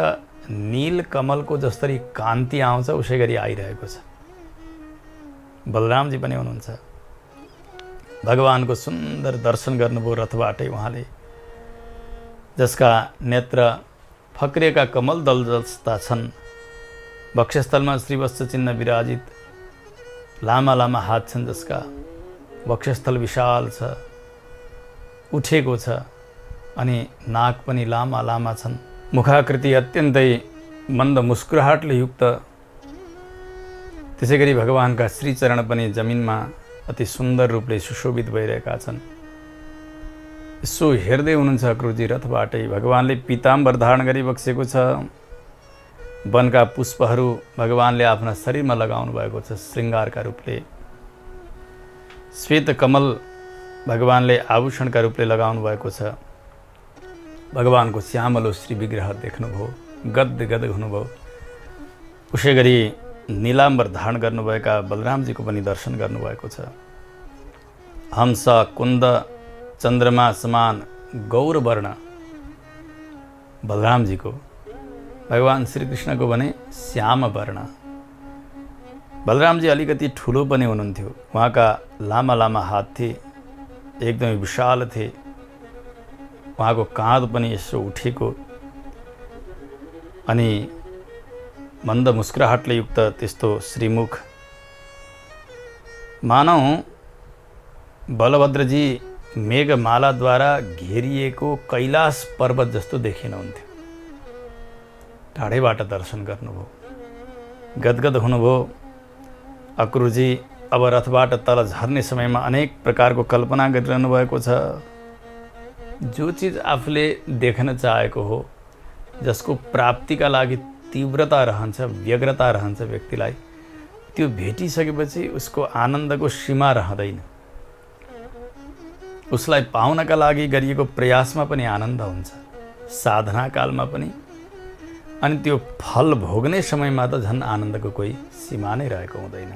नील कमलको जसरी कान्ति आउँछ उसै गरी आइरहेको छ। बलरामजी पनि हुनुहुन्छ। भगवानको सुन्दर दर्शन गर्नुभयो रथबाटै उहाँले, जसका नेत्र फक्रिएका कमल दल जस्ता छन्। वक्षस्थलमा श्रीवत्स चिन्ह विराजित, लामा लामा हात छन् जसका। वक्षस्थल विशाल छ, उठेको छ अनि नाक पनि लामा लामा छन्। मुखाकृति अत्यन्तै मन्द मुस्कुराहटले युक्त। त्यसै गरी भगवानका श्रीचरण पनि जमिनमा अति सुन्दर रूपले सुशोभित भइरहेका छन्। यसो हेर्दै हुनुहुन्छ अक्रूरजी रथबाटै। भगवानले पीताम्बर धारण गरी बक्सेको छ। वनका पुष्पहरू भगवानले आफ्ना शरीरमा लगाउनु भएको छ श्रृङ्गारका रूपले। श्वेत कमल भगवानले आभूषणका रूपले लगाउनु भएको छ। भगवानको श्यामलो श्री विग्रह देख्नुभयो। गद गद हुनुभयो। उसै गरी नीलाम्बर धारण गर्नुभएका बलरामजीको पनि दर्शन गर्नुभएको छ। हंस कुंद चंद्रमा समान गौरवर्ण बलराम जी को, भगवान श्री कृष्ण को भने श्याम वर्ण। बलराम जी अलिकति ठुलो पनि हुनुहुन्थ्यो, उहाँका लामा लामा हात थिए, एकदमै विशाल थिए, उहाँको काँध पनि यसो उठेको अनि मन्द मुस्कुराहटले युक्त त्यस्तो श्रीमुख। मानौ बलभद्रजी मेघमालाद्वारा घेरिएको कैलाश पर्वत जस्तो देखिनुहुन्थ्यो। टाढैबाट दर्शन गर्नुभयो, गदगद हुनुभयो। अक्रूरजी अब रथबाट तल झर्ने समयमा अनेक प्रकारको कल्पना गरिरहनु भएको छ। जो चिज आफूले देख्न चाहेको हो, जसको प्राप्तिका लागि तीव्रता रहन्छ, व्यग्रता रहन्छ व्यक्तिलाई, त्यो भेटिसकेपछि उसको आनन्दको सीमा रहँदैन। उसलाई पाउनका लागि गरिएको प्रयासमा पनि आनन्द हुन्छ, साधना कालमा पनि, अनि त्यो फल भोग्ने समयमा त झन् आनन्दको कोही सीमा नै रहेको हुँदैन।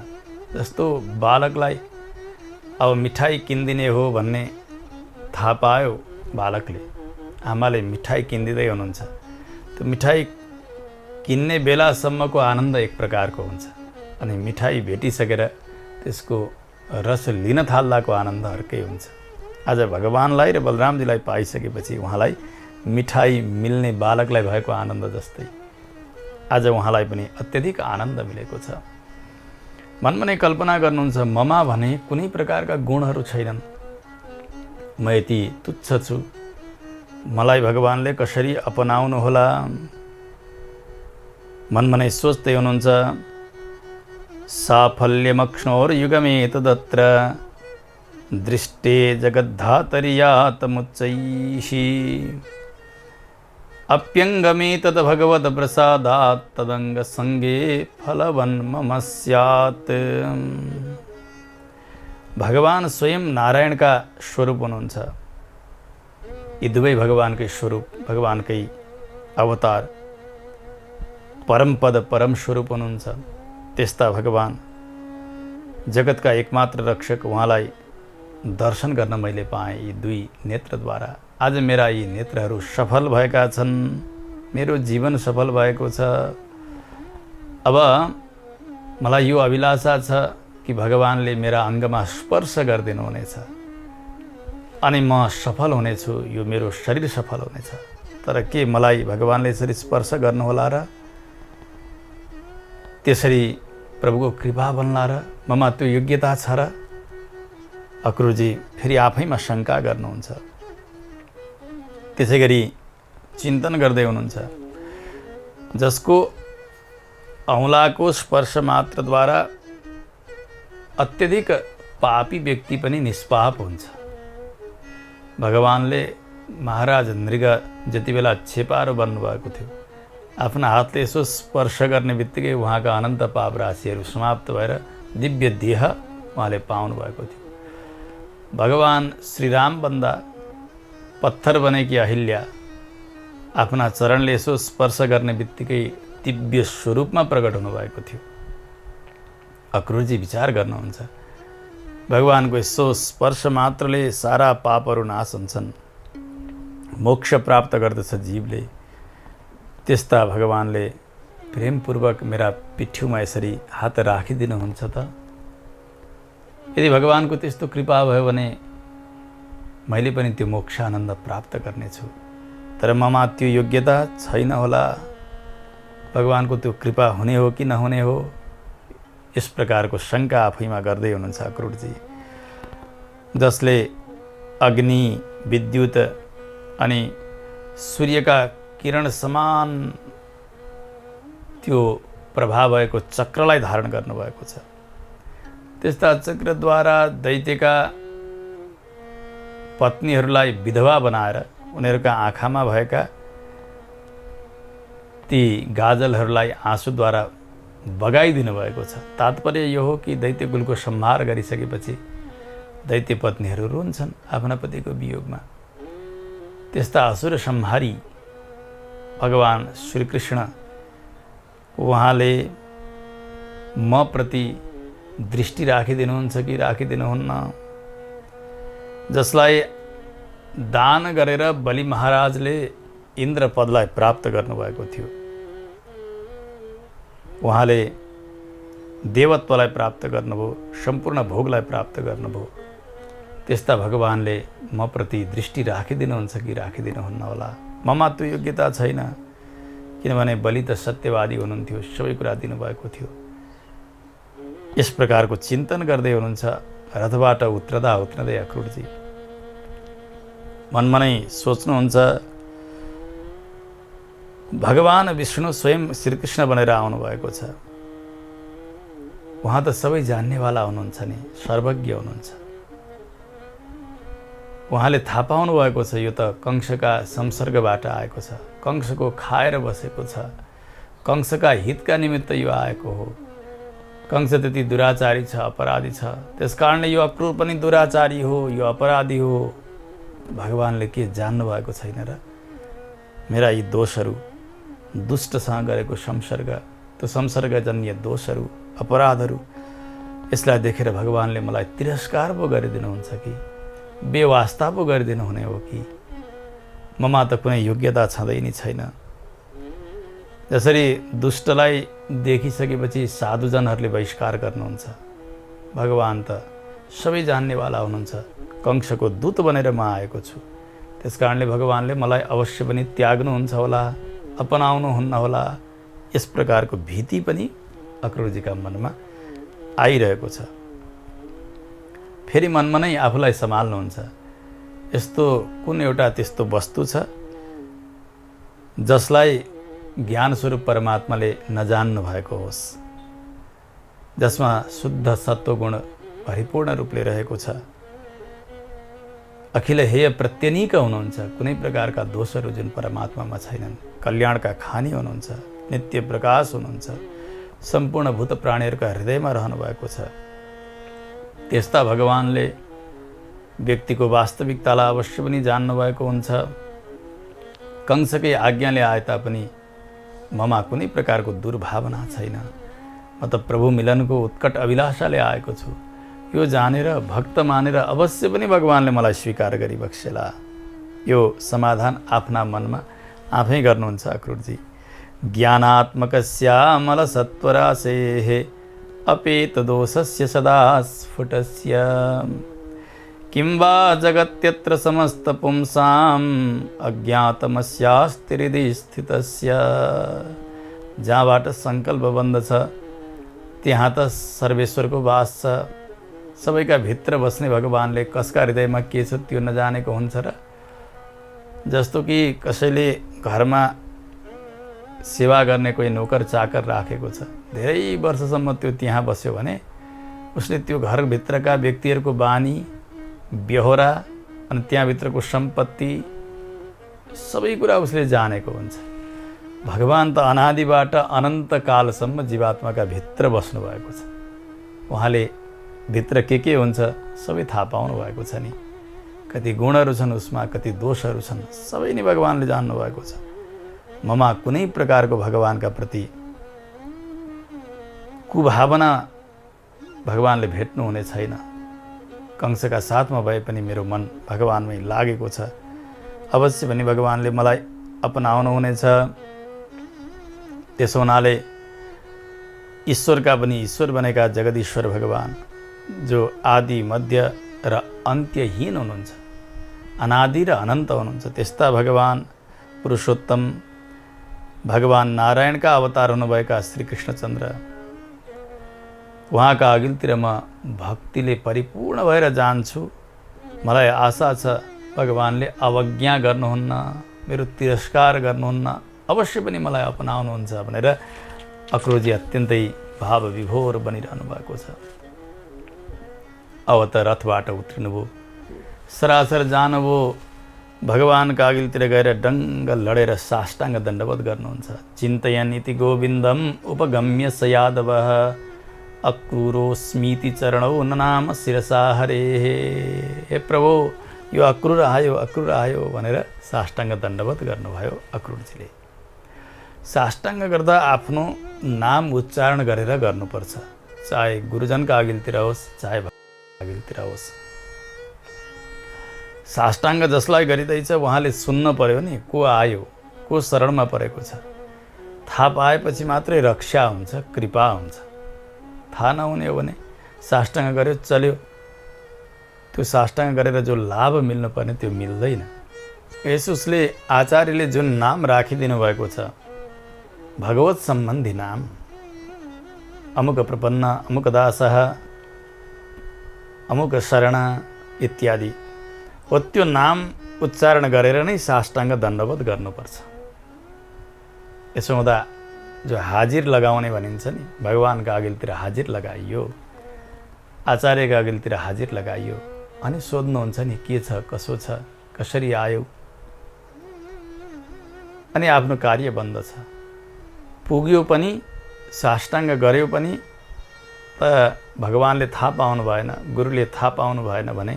जस्तो बालकलाई अब मिठाई किनिदिने हो भन्ने थाहा पायो बालकले, आमाले मिठाई किनिदिँदै हुनुहुन्छ, त्यो मिठाई किन्ने बेलासम्मको आनन्द एक प्रकारको हुन्छ, अनि मिठाई भेटिसकेर त्यसको रस लिन थाल्दाको आनन्द अर्कै हुन्छ। आज भगवानलाई र बलरामजीलाई पाइसकेपछि उहाँलाई मिठाई मिल्ने बालकलाई भएको आनन्द जस्तै आज उहाँलाई पनि अत्यधिक आनन्द मिलेको छ। मनमा नै कल्पना गर्नुहुन्छ, ममा भने कुनै प्रकारका गुणहरू छैनन्, म यति तुच्छ छु, मलाई भगवानले कसरी अपनाउनु होला। मनमा नै सोच्दै हुनुहुन्छ, साफल्यमक्ष्णोर्युगमे तदत्र दृष्टे जगद्धातरियातमुच्चैषि अप्यङ्गमे तद् भगवद् प्रसादात् तदङ्गसङ्गे फलवन् मम स्यात्। भगवान स्वयं नारायणका स्वरूप हुनुहुन्छ। यी दुवै भगवानकै स्वरूप, भगवानकै अवतार, परमपद परम स्वरूप हुनुहुन्छ। त्यस्ता भगवान जगतका एकमात्र रक्षक, उहाँलाई दर्शन गर्न मैले पाएँ यी दुई नेत्रद्वारा। आज मेरा यी नेत्रहरू सफल भएका छन्, मेरो जीवन सफल भएको छ। अब मलाई यो अभिलाषा छ कि भगवानले मेरा अङ्गमा स्पर्श गरिदिनु हुनेछ अनि म सफल हुनेछु, यो मेरो शरीर सफल हुनेछ। तर के मलाई भगवानले यसरी स्पर्श गर्नुहोला र त्यसरी प्रभुको कृपा बन्ला र ममा त्यो योग्यता छ र? अक्रूरजी फेरि आफैमा शङ्का गर्नुहुन्छ। त्यसै गरी चिन्तन गर्दै हुनुहुन्छ, जसको औँलाको स्पर्श मात्रद्वारा अत्यधिक पापी व्यक्ति पनि निष्पाप हुन्छ। भगवानले महाराज नृग जति बेला छेपारो बन्नुभएको थियो, आफ्ना हातले यसो स्पर्श गर्ने बित्तिकै उहाँका अनन्त पाप राशिहरू समाप्त भएर दिव्य देह उहाँले पाउनु भएको थियो। भगवान श्रीराम बन्दा पत्थर बनेकी अहिल्या आफ्ना चरणले यसो स्पर्श गर्ने बित्तिकै दिव्य स्वरूपमा प्रकट हुनुभएको थियो। अक्रूरजी विचार गर्नुहुन्छ, भगवानको यसो स्पर्श मात्रले सारा पापहरू नाश हुन्छन्, मोक्ष प्राप्त गर्दछ जीवले। त्यस्ता भगवानले प्रेमपूर्वक मेरा पिठ्युमा यसरी हात राखिदिनुहुन्छ त? यदि भगवानको त्यस्तो कृपा भयो भने मैले पनि त्यो मोक्ष आनन्द प्राप्त गर्नेछु। तर ममा त्यो योग्यता छैन होला, भगवानको त्यो कृपा हुने हो कि नहुने हो, यस प्रकारको शङ्का आफैमा गर्दै हुनुहुन्छ अक्रूरजी। जसले अग्नि, विद्युत अनि सूर्यका किरण समान त्यो प्रभाव भएको चक्रलाई धारण गर्नुभएको छ, त्यस्ता चक्रद्वारा दैत्यका पत्नीहरूलाई विधवा बनाएर उनीहरूका आँखामा भएका ती गाजलहरूलाई आँसुद्वारा बगाइदिनु भएको छ। तात्पर्य यो हो कि दैत्यकुलको संहार गरिसकेपछि दैत्य पत्नीहरू रुन्छन् आफ्ना पतिको वियोगमा। त्यस्ता असुर संहारी भगवान श्रीकृष्ण उहाँले म प्रति दृष्टि राखिदिनुहुन्छ कि राखिदिनुहुन्न? जसलाई दान गरेर बलि महाराजले इन्द्र पदलाई प्राप्त गर्नुभएको थियो। उहाँले देवत्वलाई प्राप्त गर्नुभयो, सम्पूर्ण भोगलाई प्राप्त गर्नुभयो। त्यस्ता भगवानले म प्रति दृष्टि राखिदिनुहुन्छ कि राखिदिनुहुन्न होला। ममा त्यो योग्यता छैन, किनभने बलि त सत्यवादी हुनुहुन्थ्यो, सबै कुरा दिनुभएको थियो। यस प्रकारको चिन्तन गर्दै हुनुहुन्छ। रथबाट उत्रदा उत्रदै अक्रूरजी मनमा नै सोच्नुहुन्छ, भगवान विष्णु स्वयं श्रीकृष्ण बनेर आउनुभएको छ। उहाँ त सबै जान्नेवाला हुनुहुन्छ नि, सर्वज्ञ हुनुहुन्छ। उहाँले थाहा पाउनु भएको छ यो त कंसका संसर्गबाट आएको छ, कंसको खाएर बसेको छ, कंसका हितका निमित्त यो आएको हो। कंस त्यति दुराचारी छ, अपराधी छ, त्यसकारणले यो अक्रूर पनि दुराचारी हो, यो अपराधी हो। भगवानले के जान्नु भएको छैन र? मेरा यी दोषहरू, दुष्टसँग गरेको संसर्ग, त्यो संसर्गजन्य दोषहरू, अपराधहरू, यसलाई देखेर भगवानले मलाई तिरस्कार पो गरिदिनुहुन्छ कि बेवास्ता पो गरिदिनु हुने हो कि? ममा त कुनै योग्यता छँदै नि छैन। जसरी दुष्टलाई देखिसकेपछि साधुजनहरूले बहिष्कार गर्नुहुन्छ, भगवान त सबै जान्नेवाला हुनुहुन्छ। कंसको दूत बनेर म आएको छु, त्यसकारणले भगवानले मलाई अवश्य पनि त्याग्नुहुन्छ होला, अपनाउनुहुन्न होला। यस प्रकारको भीति पनि अक्रूरजीका मनमा आइरहेको छ। फेरि मनमा नै आफूलाई सम्हाल्नुहुन्छ। यस्तो कुन एउटा त्यस्तो वस्तु छ जसलाई ज्ञान स्वरूप परमात्माले नजान्नु भएको होस्, जसमा शुद्ध सत्वगुण परिपूर्ण रूपले रहेको छ, अखिल हेय प्रत्यनीक हुनुहुन्छ, कुनै प्रकारका दोषहरू जुन परमात्मामा छैनन्, कल्याणका खानी हुनुहुन्छ, नित्य प्रकाश हुनुहुन्छ, सम्पूर्ण भूत प्राणीहरूका हृदयमा रहनु भएको छ। त्यस्ता भगवानले व्यक्तिको वास्तविकतालाई अवश्य पनि जान्नुभएको हुन्छ। कंसकै आज्ञाले आए तापनि ममा कुनै प्रकारको दुर्भावना छैन। म त प्रभु मिलनको उत्कट अभिलाषाले आएको छु। यो जानेर भक्त मानेर अवश्य पनि भगवानले मलाई स्वीकार गरिबक्सेला। यो समाधान आफ्ना मनमा आफै गर्नुहुन्छ अक्रूरजी। ज्ञानात्मकस्यामल सत्वरासेः अपेत दोषस्य सदा स्फुटस्य किं वा जगत्यत्र समस्त पुंसाम् अज्ञातमस्यास्ति स्थितस्य। जहाँबाट सङ्कल्प बन्दछ त्यहाँ त सर्वेश्वरको वास छ। सबैका भित्र बस्ने भगवानले कसका हृदयमा के छ त्यो नजानेको हुन्छ र? जस्तो कि कसैले घरमा सेवा गर्ने कोही नोकर चाकर राखेको छ, धेरै वर्षसम्म त्यो त्यहाँ बस्यो भने उसले त्यो घरभित्रका व्यक्तिहरूको बानी बेहोरा अनि त्यहाँभित्रको सम्पत्ति सबै कुरा उसले जानेको हुन्छ। भगवान त अनादिबाट अनन्त कालसम्म जीवात्माका भित्र बस्नु भएको छ। उहाँले भित्र के हुन्छ सबै थाहा पाउनु भएको छ नि। कति गुणहरू छन् उसमा, कति दोषहरू छन्, सबै नै भगवानले जान्नु भएको छ। ममा कुनै प्रकारको भगवानका प्रति कुभावना भगवानले भेट्नु हुने छैन। कंसका साथमा भए पनि मेरो मन भगवानमै लागेको छ। अवश्य पनि भगवानले मलाई अपनाउनु हुनेछ। त्यसो हुनाले ईश्वरका पनि ईश्वर बनेका जगदीश्वर भगवान जो आदि मध्य र अन्त्यहीन हुनुहुन्छ, अनादि र अनन्त हुनुहुन्छ, त्यस्ता भगवान पुरुषोत्तम भगवान नारायणका अवतार हुनुभएका श्री कृष्णचन्द्र, उहाँका अघिल्तिर म भक्तिले परिपूर्ण भएर जान्छु। मलाई आशा छ भगवानले अवज्ञा गर्नुहुन्न, मेरो तिरस्कार गर्नुहुन्न, अवश्य पनि मलाई अपनाउनुहुन्छ भनेर अक्रूरजी अत्यन्तै भावविभोर बनिरहनु भएको छ। अब त रथबाट उत्रिनुभयो, सरासर जानुभयो, भगवानका अघिल्तिर गएर डङ्ग लडेर साष्टाङ्ग दण्डवत गर्नुहुन्छ। चिन्तयन् इति गोविन्दम उपगम्य स यादवः अक्रूरोस्मीति चरणौ ननाम शिरसा हरेः। हे प्रभु, यो अक्रूर आयो भनेर साष्टाङ्ग दण्डवत गर्नुभयो अक्रूरजीले। साष्टाङ्ग गर्दा आफ्नो नाम उच्चारण गरेर गर्नुपर्छ, चाहे गुरुजनका अघिल्तिर होस् चाहे अघिल्तिर होस्। साष्टाङ्ग जसलाई गरिँदैछ उहाँले सुन्न पर्यो नि को आयो, को शरणमा परेको छ। थाहा पाएपछि मात्रै रक्षा हुन्छ, कृपा हुन्छ। थाहा नहुने हो भने साष्टाङ्ग गर्यो चल्यो, त्यो साष्टाङ्ग गरेर जो लाभ मिल्नुपर्ने त्यो मिल्दैन। यसुसले आचार्यले जुन नाम राखिदिनु भएको छ, भगवत सम्बन्धी नाम, अमुक प्रपन्न, अमुक दासः, अमुक शरण इत्यादि हो, त्यो नाम उच्चारण गरेर नै साष्टाङ्ग दण्डवत गर्नुपर्छ। यसो हुँदा जो हाजिर लगाउने भनिन्छ नि, भगवान्का अघिल्तिर हाजिर लगाइयो, आचार्यका अघिल्तिर हाजिर लगाइयो, अनि सोध्नुहुन्छ नि के छ, कसो छ, कसरी आयो, अनि आफ्नो कार्य बन्द छ। पुग्यो पनि, साष्टाङ्ग गर्यो पनि, त भगवान्ले थाहा पाउनु भएन, गुरुले थाहा पाउनु भएन भने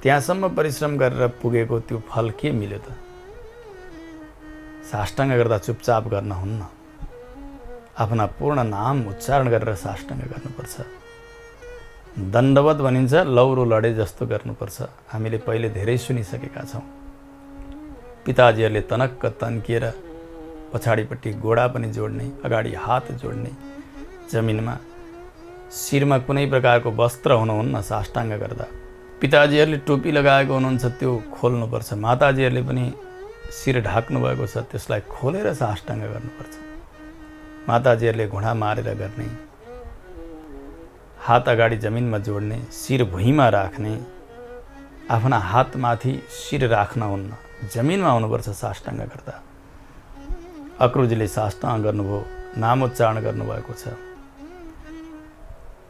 त्यहाँसम्म परिश्रम गरेर पुगेको त्यो फल के मिल्यो त? साष्टाङ्ग गर्दा चुपचाप गर्न हुन्न, आफ्ना पूर्ण नाम उच्चारण गरेर साष्टाङ्ग गर्नुपर्छ। दण्डवत भनिन्छ लौरो लडे जस्तो गर्नुपर्छ। हामीले पहिले धेरै सुनिसकेका छौँ। पिताजीहरूले तनक्क तन्किएर पछाडिपट्टि गोडा पनि जोड्ने, अगाडि हात जोड्ने, जमिनमा शिरमा कुनै प्रकारको वस्त्र हुनुहुन्न साष्टाङ्ग गर्दा। पिताजीहरूले टोपी लगाएको हुनुहुन्छ, त्यो खोल्नुपर्छ। माताजीहरूले पनि शिर ढाक्नु भएको छ, त्यसलाई खोलेर साष्टाङ्ग गर्नुपर्छ। माताजीहरूले घुँडा मारेर गर्ने, हात अगाडि जमिनमा जोड्ने, शिर भुइँमा राख्ने, आफ्ना हातमाथि शिर राख्न हुन्न, जमिनमा हुनुपर्छ साष्टाङ्ग गर्दा। अक्रुरजीले साष्टाङ्ग गर्नुभयो, नामोच्चारण गर्नुभएको छ।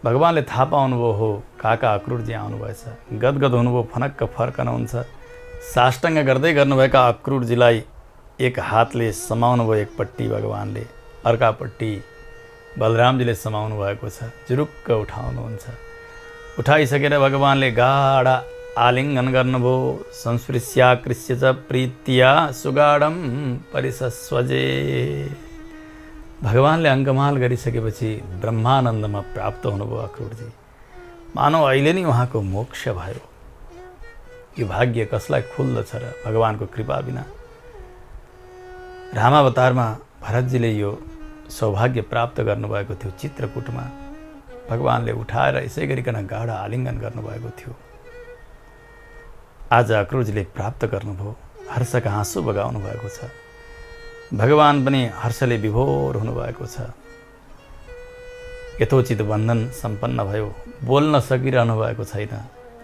भगवान्ले थाहा पाउनुभयो, हो काका अक्रुरजी आउनुभएछ। गदगद हुनुभयो, फनक्क फर्कनुहुन्छ। साष्टाङ्ग गर्दै गर्नुभएका अक्रुरजीलाई एक हातले समाउनु भयो एकपट्टि भगवान्ले, अर्कापट्टि बलरामजीले समाउनु भएको छ। जुरुक्क उठाउनुहुन्छ। उठाइसकेर भगवान्ले गाढा आलिङ्गन गर्नुभयो। संस्पृश्याकृष्य च प्रीत्या सुगाढम परिसस्वजे। भगवान्ले अङ्कमाल गरिसकेपछि ब्रह्मानन्दमा प्राप्त हुनुभयो अक्रुरजी। मानव अहिले नै उहाँको मोक्ष भयो। यो भाग्य कसलाई खुल्दछ र भगवानको कृपा बिना? रामावतारमा भरतजीले यो सौभाग्य प्राप्त गर्नुभएको थियो। चित्रकूटमा भगवान्ले उठाएर यसै गरिकन गाढा आलिङ्गन गर्नुभएको थियो। आज अक्रुरजीले प्राप्त गर्नुभयो, हर्षका हाँसो बगाउनु भएको छ। भगवान् पनि हर्षले विभोर हुनुभएको छ। यथोचित बन्धन सम्पन्न भयो। बोल्न सकिरहनु भएको छैन।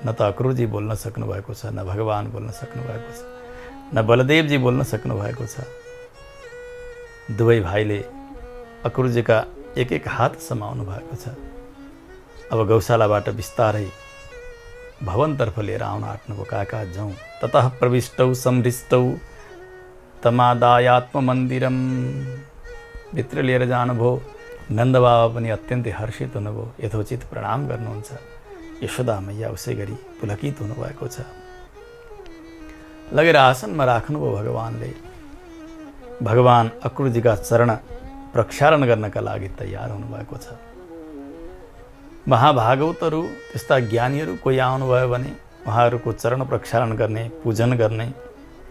न त अक्रुरजी बोल्न सक्नु भएको छ, न भगवान् बोल्न सक्नु भएको छ, न बलदेवजी बोल्न सक्नु भएको छ। दुवै भाइले अक्रुरजीका एक एक हात समाउनु भएको छ। अब गौशालाबाट बिस्तारै भवनतर्फ लिएर आउन आँट्नुभयो। काका जाउँ। ततः प्रविष्टौ समृष्टौ तमादायात्म मन्दिरम। भित्र लिएर जानुभयो। नन्द बाबा पनि अत्यन्तै हर्षित हुनुभयो। यथोचित प्रणाम गर्नुहुन्छ। यशोदा मैया उसै गरी पुलकित हुनुभएको छ। लगेर आसनमा राख्नुभयो भगवान्ले। भगवान् अक्रुरजीका चरण प्रक्षालन गर्नका लागि तयार हुनुभएको छ। महाभागवतहरू, त्यस्ता ज्ञानीहरू कोही आउनुभयो भने उहाँहरूको चरण प्रक्षालन गर्ने, पूजन गर्ने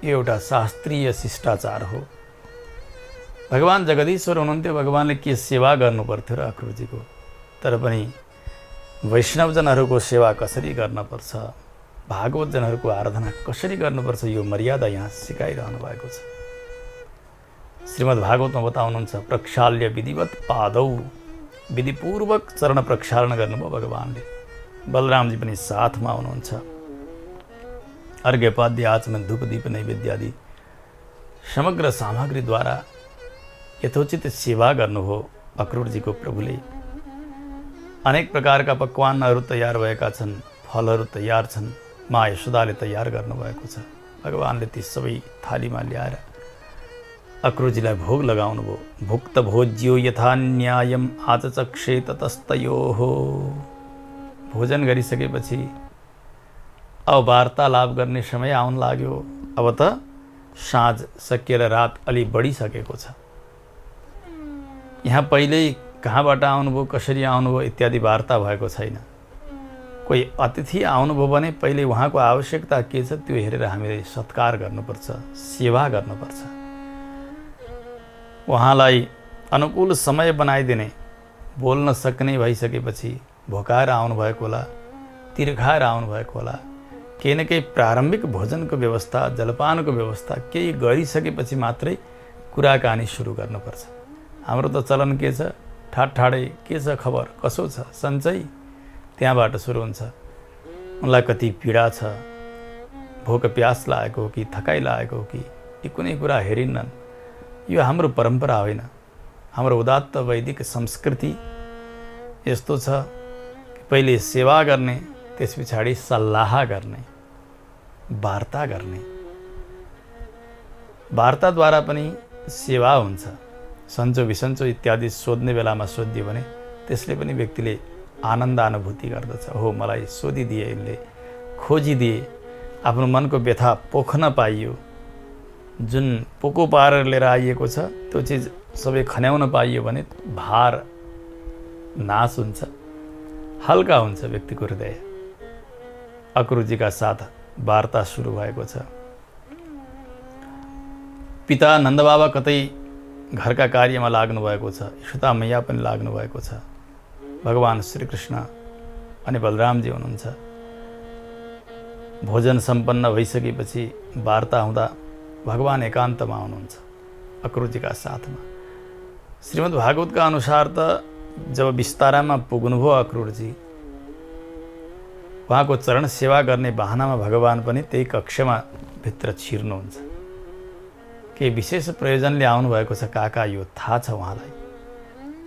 यो एउटा शास्त्रीय शिष्टाचार हो। भगवान् जगदीश्वर हुनुहुन्थ्यो। भगवान्ले के सेवा गर्नु पर्थ्यो र अक्रुरजीको? तर पनि वैष्णवजनहरूको सेवा कसरी गर्नुपर्छ, भागवतजनहरूको आराधना कसरी गर्नुपर्छ, यो मर्यादा यहाँ सिकाइरहनु भएको छ। श्रीमद् भागवतमा बताउनुहुन्छ, प्रक्षाल्य विधिवत पादौ। विधिपूर्वक चरण प्रक्षालन गर्नुभयो भगवान्ले। बलरामजी पनि साथमा हुनुहुन्छ। अर्घ्यपाद्य आचमन धूप दीप नैवेद्यादि समग्र सामग्रीद्वारा यथोचित सेवा गर्नुभयो अक्रुरजीको प्रभुले। अनेक प्रकारका पकवानहरू तयार भएका छन्, फलहरू तयार छन्। मा यशोदाले तयार गर्नुभएको छ। भगवान्ले ती सबै थालीमा ल्याएर अक्रुरजीलाई भोग लगाउनु भयो। भुक्त भोज्यो यथा न्यायम आचचक्षे ततस्तयोः। भोजन गरिसकेपछि अब वार्तालाप गर्ने समय आउन लाग्यो। अब त साँझ सकिएर रात अलि बढिसकेको छ। यहाँ पहिल्यै कहाँबाट आउनुभयो, कसरी आउनुभयो इत्यादि वार्ता भएको छैन। कोही अतिथि आउनुभयो भने पहिले उहाँको आवश्यकता के छ त्यो हेरेर हामीले सत्कार गर्नुपर्छ, सेवा गर्नुपर्छ। उहाँलाई अनुकूल समय बनाइदिने, बोल्न सक्ने भइसकेपछि भोकाएर आउनुभएको होला, तिर्खाएर आउनुभएको होला, केही न केही प्रारम्भिक भोजनको व्यवस्था, जलपानको व्यवस्था केही गरिसकेपछि मात्रै कुराकानी सुरु गर्नुपर्छ। हाम्रो त चलन के छ, ठाडै के छ खबर, कसो छ, सन्चै, त्यहाँबाट सुरु हुन्छ। उनलाई कति पीडा छ, भोक प्यास लागेको हो कि थकाइ लागेको हो कि, यी कुनै कुरा हेरिन्नन्। यो हाम्रो परम्परा होइन। हाम्रो उदात्त वैदिक संस्कृति यस्तो छ कि पहिले सेवा गर्ने, त्यस पछाडि सल्लाह गर्ने, वार्ता गर्ने। वार्ताद्वारा पनि सेवा हुन्छ। सन्चो बिसन्चो इत्यादि सोध्ने बेलामा सोधिदियो भने त्यसले पनि व्यक्तिले आनन्द अनुभूति गर्दछ। हो, मलाई सोधिदिए, यसले खोजिदिए, आफ्नो मनको व्यथा पोख्न पाइयो, जुन पोको पारेर लिएर आइएको छ त्यो चिज सबै खन्याउन पाइयो भने भार नाश हुन्छ, हल्का हुन्छ व्यक्तिको हृदय। अक्रूरजीका साथ वार्ता सुरु भएको छ। पिता नन्दबाबा कतै घरका कार्यमा लाग्नु भएको छ, यशोदा मैया पनि लाग्नु भएको छ। भगवान श्रीकृष्ण अनि बलरामजी हुनुहुन्छ। भोजन सम्पन्न भइसकेपछि वार्ता हुँदा भगवान एकान्तमा हुनुहुन्छ अक्रूरजीका साथमा। श्रीमद् भागवतका अनुसार त जब बिस्तारामा पुग्नुभयो अक्रूरजी, उहाँको चरण सेवा गर्ने बहानामा भगवान पनि त्यही कक्षमा भित्र छिर्नुहुन्छ। केही विशेष प्रयोजनले आउनुभएको छ काका, यो थाहा छ उहाँलाई।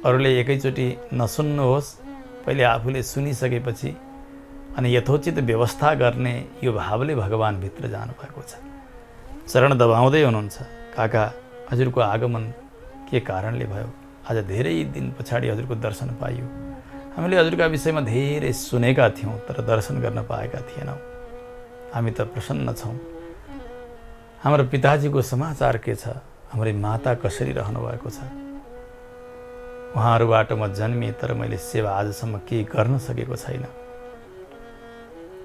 अरूले एकैचोटि नसुन्नुहोस्, पहिले आफूले सुनिसकेपछि अनि यथोचित व्यवस्था गर्ने यो भावले भगवान भित्र जानुभएको छ। चरण दबाउँदै हुनुहुन्छ, काका हजुरको आगमन के कारणले भयो? आज धेरै दिन पछाडि हजुरको दर्शन पाइयो। हामीले हजुरका विषयमा धेरै सुनेका थियौँ तर दर्शन गर्न पाएका थिएनौँ। हामी त प्रसन्न छौँ। हाम्रो पिताजीको समाचार के छ? हाम्रै माता कसरी रहनु भएको छ? उहाँहरूबाट म जन्मिएँ तर मैले सेवा आजसम्म केही गर्न सकेको छैन।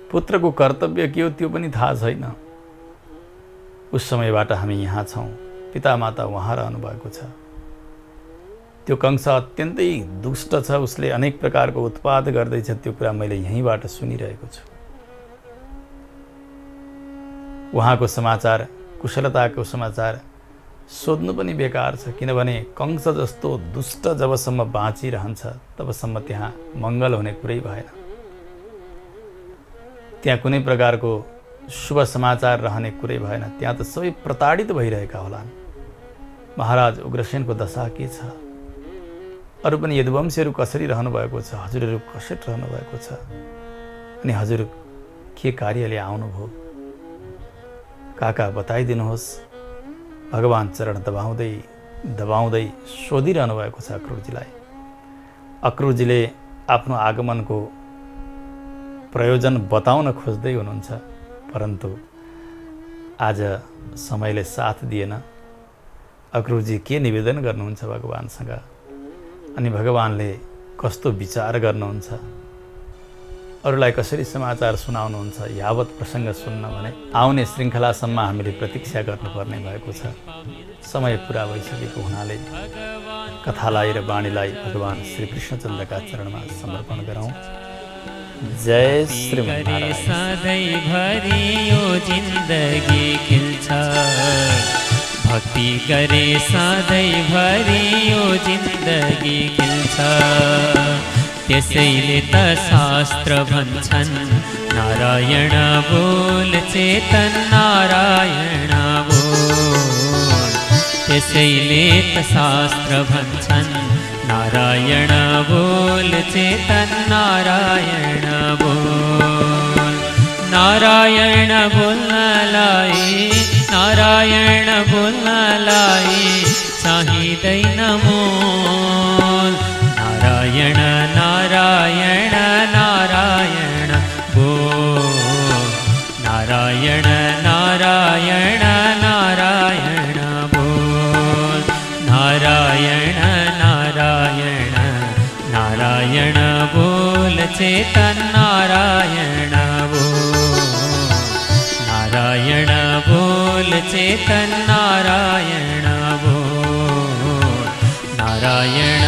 पुत्रको कर्तव्य के हो त्यो पनि थाहा छैन। उस समयबाट हामी यहाँ छौँ। पितामाता उहाँ रहनु भएको छ। त्यो कंस अत्यन्तै दुष्ट छ, उसले अनेक प्रकारको उत्पात गर्दैछ, त्यो कुरा मैले यहीँबाट सुनिरहेको छु। उहाँको समाचार, कुशलताको समाचार सोध्नु पनि बेकार छ, किनभने कंस जस्तो दुष्ट जबसम्म बाँचिरहन्छ तबसम्म त्यहाँ मङ्गल हुने कुरै भएन। त्यहाँ कुनै प्रकारको शुभ समाचार रहने कुरै भएन। त्यहाँ त सबै प्रताडित भइरहेका होलान्। महाराज उग्रसेनको दशा के छ? अरू पनि यदुवंशीहरू कसरी रहनु भएको छ? हजुरहरू कसरी रहनु भएको छ? अनि हजुर के कार्यले आउनुभयो? काका बताइदिनुहोस्। भगवान चरण दबाउँदै दबाउँदै सोधिरहनु भएको छ अक्रूरजीलाई। अक्रूरजीले आफ्नो आगमनको प्रयोजन बताउन खोज्दै हुनुहुन्छ, परन्तु आज समयले साथ दिएन। अक्रूरजी के निवेदन गर्नुहुन्छ भगवानसँग अनि भगवानले कस्तो विचार गर्नुहुन्छ, अरूलाई कसरी समाचार सुनाउनुहुन्छ, यावत प्रसङ्ग सुन्न भने आउने श्रृङ्खलासम्म हामीले प्रतीक्षा गर्नुपर्ने भएको छ। समय पुरा भइसकेको हुनाले कथालाई र वाणीलाई भगवान श्रीकृष्णचन्द्रका चरणमा समर्पण गरौँ। जय श्रीमन्नारायण। सधैँभरि यो जिन्दगी खिल्छ, भक्ति गरे सधैँभरि यो जिन्दगी खिल्छ। त्यसैले त शास्त्र भन्छन्, नारायण बोल चेतन नारायण बोल। त्यसैले त शास्त्र भन्छन्, नारायण बोल चेतन नारायण बोल। नारायण बोल्नलाई, नारायण बोल्नलाई चाहिँदैन मोल। नारायण नारायण नारायण बोल। नारायण नारायण नारायण बोल। नारायण नारायण नारायण बोल चेतन नारायण चेतन नारायण बोल नारायण